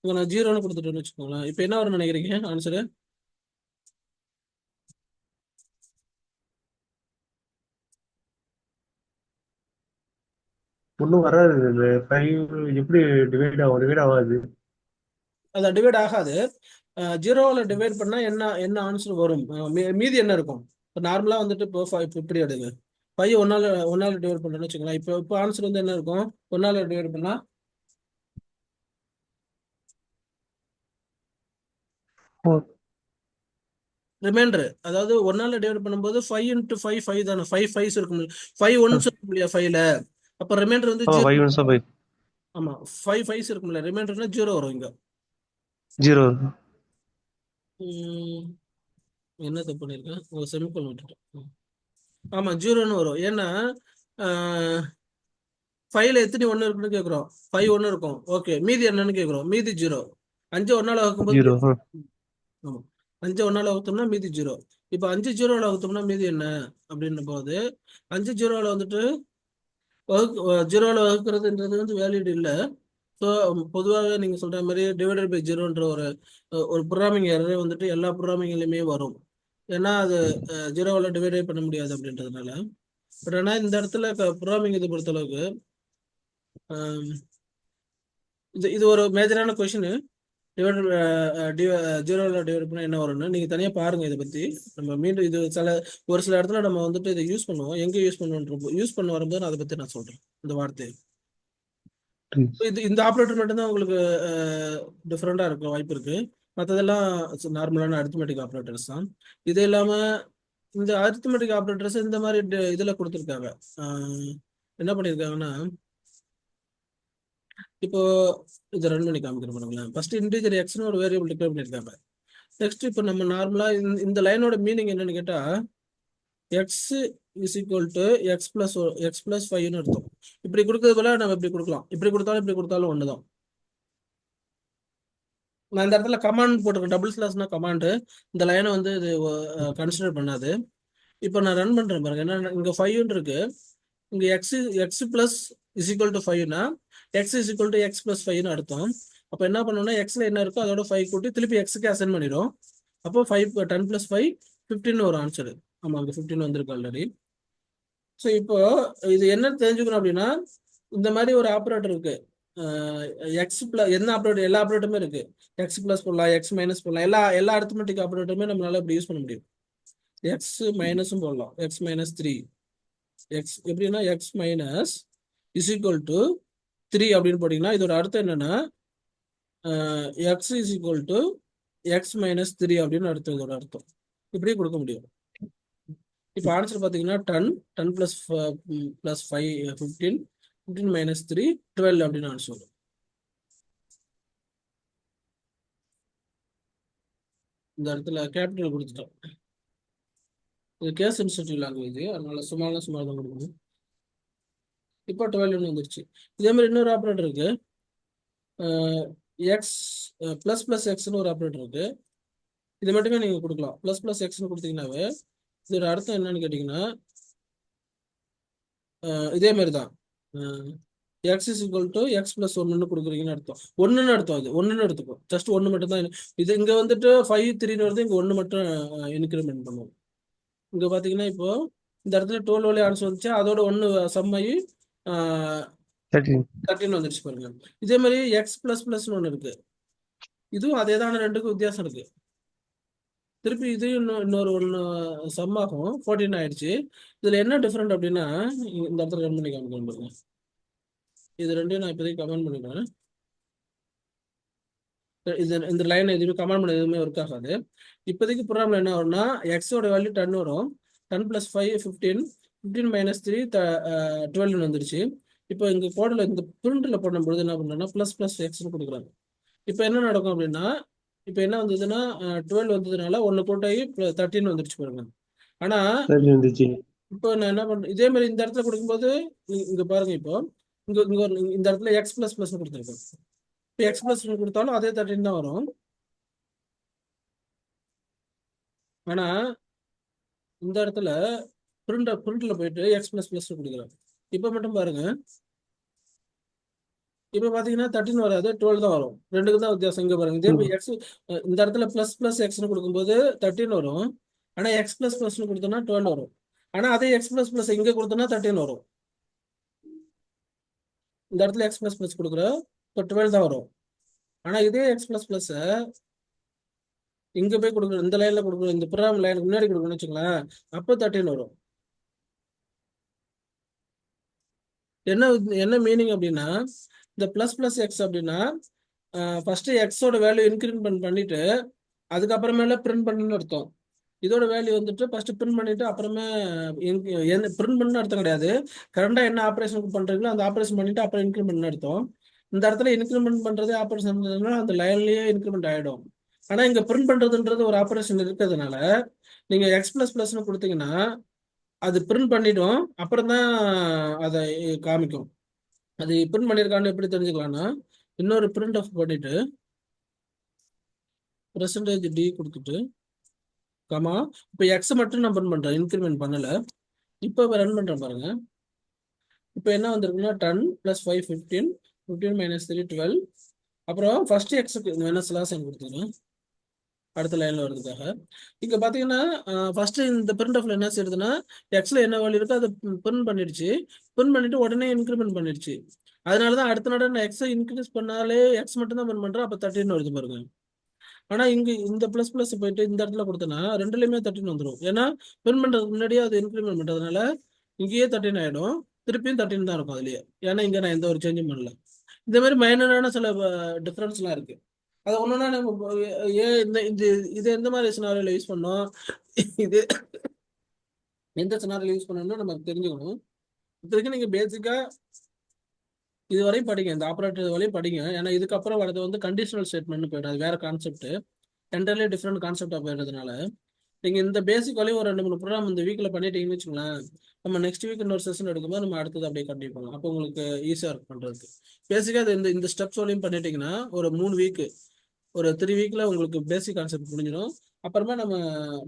இங்கே நான் 0ன்னு கொடுத்துட்டேன்னு வச்சுக்கோங்களேன். இப்போ என்ன வரும்னு நினைக்கிறீங்க ஆன்சரு? ஒன்றும் வராது. இந்த 5 எப்படி டிவைட் ஆகாது. அது டிவைட் ஆகாது. 0வில் டிவைட் பண்ணால் என்ன என்ன ஆன்சர் வரும்? மீதி என்ன இருக்கும்? இப்போ நார்மலாக வந்துட்டு இப்போ 5 இப்படி எடுங்க. 5 ஒன்றால் டிவைட் பண்ணுறேன்னு வச்சுக்கோங்களேன். இப்போ ஆன்சர் வந்து என்ன இருக்கும்? 1ஆல் டிவைட் பண்ணால் ரிமைண்டர், அதாவது 1ஆல் டிவைட் பண்ணும்போது 5 × 5 5 தானே, 5 5s இருக்கும், 5 1s இருக்கும் இல்லையா 5ல. அப்போ ரிமைண்டர் வந்து 0. 5 நிமிஷம் 5 ஆமாம், 5 5s இருக்கும்ல, ரிமைண்டர்னா 0 வரும் இங்கே. 0. என்ன தப்பு பண்ணியிருக்கேன்? ஒரு செமிகோலன் விட்டுட்டேன். ஆமாம், 0ன்னு வரும். ஏன்னா 5ல எத்தனை 1 இருக்குன்னு கேட்குறோம். 5 1 இருக்கும். ஓகே, மீதி என்னன்னு கேட்குறோம். மீதி 0. 5 1ஆல் வகுக்கும்போது 0. ஆமாம், 5 1ஆல் வகுத்தோம்னா மீதி 0. இப்போ 5 0ஆல் வகுத்தோம்னா மீதி என்ன அப்படின்னு போது 5 0ஆல் வந்துட்டு 0ஆல் வகுக்கிறதுன்றது வந்து வேலிட் இல்லை. ஸோ பொதுவாக நீங்கள் சொல்கிற மாதிரி டிவைடட் பை 0ன்ற ஒரு ப்ரோக்ராமிங் எரரே வந்துட்டு எல்லா ப்ரோக்ராமிங்லையுமே வரும். ஏன்னா அது 0ஆல் டிவைடே பண்ண முடியாது அப்படின்றதுனால. பட் ஆனால் இந்த இடத்துல ப்ரோக்ராமிங் இது பொறுத்தளவுக்கு இது ஒரு மேஜரான கொஷின். டிவைடட் 0வில் டிவைட் பண்ணால் என்ன வரும்னு நீங்கள் தனியாக பாருங்கள். இதை பற்றி நம்ம மீண்டும் இது ஒரு சில இடத்துல நம்ம வந்துட்டு இதை யூஸ் பண்ணுவோம். எங்கே யூஸ் யூஸ் பண்ண வரும்போது நான் அதை பற்றி நான் சொல்கிறேன் இந்த வார்த்தை. இந்த ஆப்ரேட்டர் மட்டும்தான் உங்களுக்கு டிஃப்ரெண்டாக இருக்க வாய்ப்பு இருக்கு. மற்றதெல்லாம் நார்மலான அரித்மெட்டிக் ஆப்ரேட்டர்ஸ் தான். இது இல்லாமல் இந்த அரித்மெட்டிக் ஆப்ரேட்டர்ஸ் இந்த மாதிரி இதில் கொடுத்துருக்காங்க. என்ன பண்ணியிருக்காங்கன்னா, இப்போ இதை ரன் பண்ணி காமிக்கிறேன் பாருங்களேன். ஃபர்ஸ்ட் இன்டீஜர் எக்ஸ்னு ஒரு வேரியபிள் டிக்ளேர் பண்ணியிருக்காங்க. நெக்ஸ்ட் இப்போ நம்ம நார்மலாக இந்த லைனோட மீனிங் என்னன்னு கேட்டால் x is equal to x plus 5ன்னு அர்த்தம். இப்படி கொடுக்கறது போல நம்ம இப்படி கொடுக்கலாம். இப்படி கொடுத்தாலும் ஒன்று தான். நான் இந்த இடத்துல கமாண்ட் போட்டிருக்கேன். டபுள் ஸ்லாஷ்னா கமாண்டு. இந்த லைனை வந்து இது கன்சிடர் பண்ணாது. இப்போ நான் ரன் பண்ணுறேன் பாருங்க. என்ன இங்கே 5ன்னு இருக்கு. இங்கே x plus is equal to 5னா x is equal to x plus 5ன்னு அர்த்தம். அப்போ என்ன பண்ணணும்னா எக்ஸில் என்ன இருக்கோ அதோட 5 கூட்டி திருப்பி எக்ஸுக்கு அசைன் பண்ணிடும். அப்போ 10 + 5 15 ஒரு ஆன்சரு. ஆமாம், அங்கே 15 வந்திருக்கு ஆல்ரெடி. ஸோ இப்போ இது என்ன தெரிஞ்சுக்கணும் அப்படின்னா, இந்த மாதிரி ஒரு ஆப்ரேட்டர் இருக்கு. எக்ஸ் பிளஸ் என்ன ஆப்ரேட்டர், எல்லா ஆப்ரேட்டருமே இருக்கு. எக்ஸ் பிளஸ் போடலாம், எக்ஸ் மைனஸ் போடலாம். எல்லா அரித்மெட்டிக் ஆப்ரேட்டருமே நம்மளால இப்படி யூஸ் பண்ண முடியும். எக்ஸ் மைனஸும் போடலாம், எக்ஸ் மைனஸ் 3. எக்ஸ் எப்படின்னா X minus is equal to 3 அப்படின்னு போட்டிங்கன்னா இதோட அர்த்தம் என்னன்னா X is equal to X minus 3 அப்படின்னு அர்த்தம். இதோட அர்த்தம் இப்படி கொடுக்க முடியும். இப்போ ஆன்சர் பார்த்தீங்கன்னா 10 + 5 15 15 - 3 12 அப்படின்னு ஆன்சர் வரும். இந்த இடத்துல கேபிட்டல் கொடுத்துட்டோம். இது கேஸ் சென்சிட்டிவ் லாங்குவேஜ், அதனால சும்மா தான் கொடுக்கணும். இப்போ 12 வந்துருச்சு. இதே மாதிரி இன்னொரு ஆப்ரேட்டர் இருக்கு. எக்ஸ் ப்ளஸ் எக்ஸ்னு ஒரு ஆப்ரேட்டர் இருக்கு. இது மட்டுமே நீங்க கொடுக்கலாம். ப்ளஸ் எக்ஸ்னு கொடுத்தீங்கன்னாவே இதோட அர்த்தம் என்னன்னு கேட்டீங்கன்னா இதே மாதிரி தான். X is equal to x plus 1ன்னு கொடுக்குறீங்கன்னு அர்த்தம். ஒன்றுன்னு அர்த்தம். அது ஒன்றுன்னு எடுத்துக்கும். ஜஸ்ட் 1 மட்டும் தான். இது இங்கே வந்துட்டு 5 3ன்னு வருது. இங்கே 1 மட்டும் இன்க்ரிமெண்ட் பண்ணுவோம். இங்கே பார்த்தீங்கன்னா இப்போ இந்த இடத்துல 12 வழி ஆன்சர் வந்துச்சு. அதோட 1 சம் ஆகி 13 வந்துருச்சு பாருங்க. இதே மாதிரி எக்ஸ் ++ன்னு ஒன்று இருக்கு. இதுவும் அதே தான், ரெண்டுக்கும் வித்தியாசம் இருக்கு. திருப்பி இது இன்னொரு 1 சம் ஆகும். 14 ஆயிடுச்சு. இதுல என்ன டிஃப்ரெண்ட் அப்படின்னா இந்த இடத்துல ரன் பண்ணி காமிக்கணும் பாருங்க. இது ரெண்டையும் நான் இப்போதைக்கு கமெண்ட் பண்ணிக்கிறேன். இந்த லைன் எதுவுமே கமெண்ட் பண்ண எதுவுமே ஒர்க் ஆகாது. இப்போதைக்கு ப்ரோக்ராம்ல என்ன வரும்னா எக்ஸோட வேல்யூ 10 வரும். 10 + 5 15 15 - 3 12 வந்துருச்சு. இப்போ இங்க கோடில் இந்த பிரிண்டில் பண்ணும்பொழுது என்ன பண்ணுறோம்னா ப்ளஸ் ப்ளஸ் எக்ஸ்னு கொடுக்குறாங்க. இப்போ என்ன நடக்கும் அப்படின்னா இப்போ என்ன வந்ததுன்னா 12 வந்ததுனால ஒன்று கூட்டாகி 13 வந்துருச்சு பாருங்க. ஆனால் சரி வந்துச்சு. இப்போ நான் என்ன பண்ணுறேன், இதே மாதிரி இந்த இடத்துல கொடுக்கும்போது இங்கே பாருங்க, இப்போ இங்கே இந்த இடத்துல எக்ஸ் ப்ளஸ் ப்ளஸ் கொடுத்துருக்கோம். இப்போ எக்ஸ் ப்ளஸ் கொடுத்தாலும் அதே 13 தான் வரும். ஆனால் இந்த இடத்துல பிரிண்டில் போயிட்டு எக்ஸ் ப்ளஸ் ப்ளஸ் கொடுக்குறோம். இப்போ மட்டும் பாருங்க, இப்போ பார்த்தீங்கன்னா 13 வராது, 12 தான் வரும். ரெண்டுக்கு தான் வித்தியாசம். இங்கே பாருங்க, இதே இப்போ எக்ஸ் இந்த இடத்துல ப்ளஸ் ப்ளஸ் எக்ஸ்னு கொடுக்கும்போது 13 வரும். ஆனால் எக்ஸ் ப்ளஸ் ப்ளஸ்னு கொடுத்தோம்னா 12 வரும். ஆனால் அதே எக்ஸ் ப்ளஸ் ப்ளஸ் இங்கே கொடுத்தோம்னா 13 வரும். இந்த இடத்துல எக்ஸ் ப்ளஸ் ப்ளஸ் கொடுக்குறோம், இப்போ 12 தான் வரும். ஆனால் இதே எக்ஸ் ப்ளஸ் ப்ளஸ் இங்கே போய் கொடுக்குறோம், இந்த லைனில் கொடுக்குறோம், இந்த ப்ரோக்ராம் லைனுக்கு முன்னாடி கொடுக்கணும்னு வச்சுங்களேன், அப்போ 13 வரும். என்ன என்ன மீனிங் அப்படின்னா, இந்த ப்ளஸ் ப்ளஸ் எக்ஸ் அப்படின்னா ஃபர்ஸ்ட் எக்ஸோட வேல்யூ இன்க்ரிமெண்ட் பண்ணிட்டு அதுக்கப்புறமேல பிரிண்ட் பண்ணணும்னு அர்த்தம். இதோட வேல்யூ வந்துட்டு ஃபர்ஸ்ட் பிரிண்ட் பண்ணிட்டு அப்புறமே பிரிண்ட் பண்ணணும்னு அர்த்தம் கிடையாது. கரண்டா என்ன ஆப்ரேஷன் பண்றீங்களோ அந்த ஆப்ரேஷன் பண்ணிட்டு அப்புறம் இன்க்ரிமெண்ட் அர்த்தம். இந்த இடத்துல இன்க்ரிமெண்ட் பண்றது ஆப்ரேஷன் அந்த லைன்லயே இன்க்ரிமெண்ட் ஆயிடும். ஆனா இங்க பிரிண்ட் பண்றதுன்றது ஒரு ஆப்ரேஷன் இருக்கிறதுனால நீங்க எக்ஸ் பிளஸ் பிளஸ்னு கொடுத்தீங்கன்னா அது பிரிண்ட் பண்ணிடும், அப்புறம் தான் அதை காமிக்கும். அது பிரிண்ட் பண்ணியிருக்கான்னு எப்படி தெரிஞ்சுக்கலாம்னா, இன்னொரு பிரிண்ட் ஆஃப் பண்ணிட்டு பெர்சன்டேஜ் டி கொடுத்துட்டு கமா இப்போ எக்ஸ் மட்டும் நான் பிரிண்ட் பண்றேன், இன்க்ரிமெண்ட் பண்ணல. இப்போ ரன் பண்றேன் பாருங்க. இப்போ என்ன வந்திருக்குன்னா 10 + 5 15, 15 - 3 12. அப்புறம் ஃபர்ஸ்ட் எக்ஸுக்கு மைனஸ்லாம் சைன் கொடுத்துருங்க அடுத்த லைன்ல வரதுக்காக. இங்க பாத்தீங்கன்னா ஃபர்ஸ்ட் இந்த பிரிண்ட் ஆஃப்ல என்ன செய்யுதுன்னா எக்ஸ்ல என்ன வேல்யூ இருக்கோ அதை பிரிண்ட் பண்ணிடுச்சு. பிரிண்ட் பண்ணிட்டு உடனே இன்க்ரிமெண்ட் பண்ணிடுச்சு. அதனாலதான் அடுத்த நட நான் எக்ஸை இன்க்ரீஸ் பண்ணாலே எக்ஸ் மட்டும் தான் பிரிண்ட் பண்றேன், அப்ப 13 வருது பாருங்க. ஆனா இங்க இந்த பிளஸ் பிளஸ் போயிட்டு இந்த இடத்துல கொடுத்தனா ரெண்டுலயுமே 13 வந்துடும். ஏன்னா பிரிண்ட் பண்றதுக்கு முன்னாடியே அது இன்க்ரிமெண்ட் பண்றதுனால இங்கேயே 13 ஆயிடும், திருப்பியும் 13 தான் இருக்கும் அதுலயே. ஏன்னா இங்க நான் எந்த ஒரு சேஞ்சும் பண்ணல. இந்த மாதிரி மைனரான சில டிஃபரன்ஸ்லாம் இருக்கு. அது ஒண்ணுன்னா நம்ம ஏன் இந்த இந்த இது எந்த மாதிரி சினாரியோல யூஸ் பண்ணோம், இது எந்த சினாரியோல யூஸ் பண்ணணும்னு நமக்கு தெரிஞ்சுக்கணும். இதுக்கு நீங்க பேசிக்கா இது வரையும் படிங்க, இந்த ஆப்ரேட்டர் வரையும் படிங்க. ஏன்னா இதுக்கப்புறம் வரது வந்து கண்டிஷனல் ஸ்டேட்மெண்ட் போயிடும், அது வேற கான்செப்ட், என்டர்லி டிஃப்ரெண்ட் கான்செப்டா போயிடுறதுனால நீங்க இந்த பேசிக் வரையும் ஒரு 2-3 ப்ரோக்ராம் இந்த வீக்ல பண்ணிட்டீங்கன்னு வச்சுங்களேன், நம்ம நெக்ஸ்ட் வீக் இன்னொரு செஷன் எடுக்கும்போது நம்ம அடுத்தது அப்படியே கண்டினியூ பண்ணலாம். அப்போ உங்களுக்கு ஈஸியா இருக்கும் பண்றதுக்கு. பேசிக்கா இந்த இந்த ஸ்டெப்ஸ் வரையும் பண்ணிட்டீங்கன்னா ஒரு 3 வீக், ஒரு 3 வீக்ல உங்களுக்கு பேசிக் கான்செப்ட் புரிஞ்சிடும். அப்புறமா நம்ம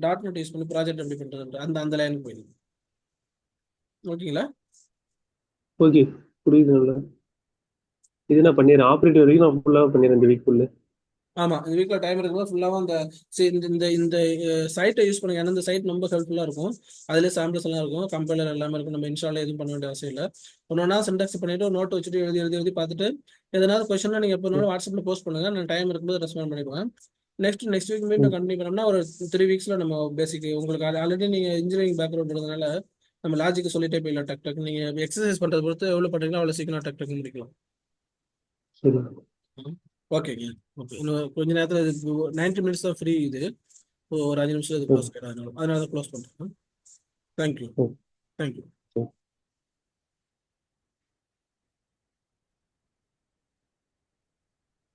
.NET யூஸ் பண்ணி ப்ராஜெக்ட் எப்படி பண்றது அந்த அந்த லைனுக்கு போயிடும். ஓகேங்களா? ஓகே, புரியுது. நல்லா இது நான் பண்ணிடுறேன். ஆப்ரேட்டிவ் வரைக்கும் நான் ஃபுல்லாக பண்ணிடுறேன் இந்த வீக் ஃபுல்லு. ஆமா, இந்த வீக்ல டைம் இருக்கும்போது ஃபுல்லாவும் அந்த இந்த இந்த இந்த சைட்டை யூஸ் பண்ணுங்க. ஏன்னா இந்த சைட் ரொம்ப ஹெல்ப்ஃபுல்லா இருக்கும். அதுல சாம்பிள்ஸ் எல்லாம் இருக்கும், கம்பைலர் எல்லாமே இருக்கும். நம்ம இன்ஸ்டால எதுவும் பண்ண வேண்டிய அவசியம் இல்லை. ஒன்னொன்னா சின்டாக்ஸ் பண்ணிட்டு நோட் வச்சுட்டு எழுதி எழுதி எழுதி பார்த்துட்டு எதனாவது கொஸ்டின்னா நீங்க எப்போனாலும் வாட்ஸ்அப்ல போஸ்ட் பண்ணுங்க, நான் டைம் இருக்கும்போது ரெஸ்பாண்ட் பண்ணிடுவேன். நெக்ஸ்ட் வீக் மீண்டும் கண்டினியூ பண்ணோம்னா ஒரு 3 வீக்ஸ்ல நம்ம பேசிக் உங்களுக்கு ஆல்ரெடி நீங்க இன்ஜினியரிங் பேக்ரவுண்ட் இருந்ததுனால நம்ம லாஜிக் சொல்லிட்டே போயிடலாம். டக் டக் நீங்க எக்ஸசைஸ் பண்றது பொறுத்து எவ்வளவு பண்றீங்களோ அவ்வளவு சீக்கிரம் டக் டக் முடிக்கலாம். சரி, ஓகேங்க. ஓகே, இன்னும் கொஞ்ச நேரத்தில் 90 மினிட்ஸ் தான் ஃப்ரீ. இது ஒரு 5 நிமிஷம் இது க்ளோஸ் ஆகிடும், அதனால தான் க்ளோஸ் பண்ணுறேன். தேங்க்யூ. ஓ. தேங்க்யூ.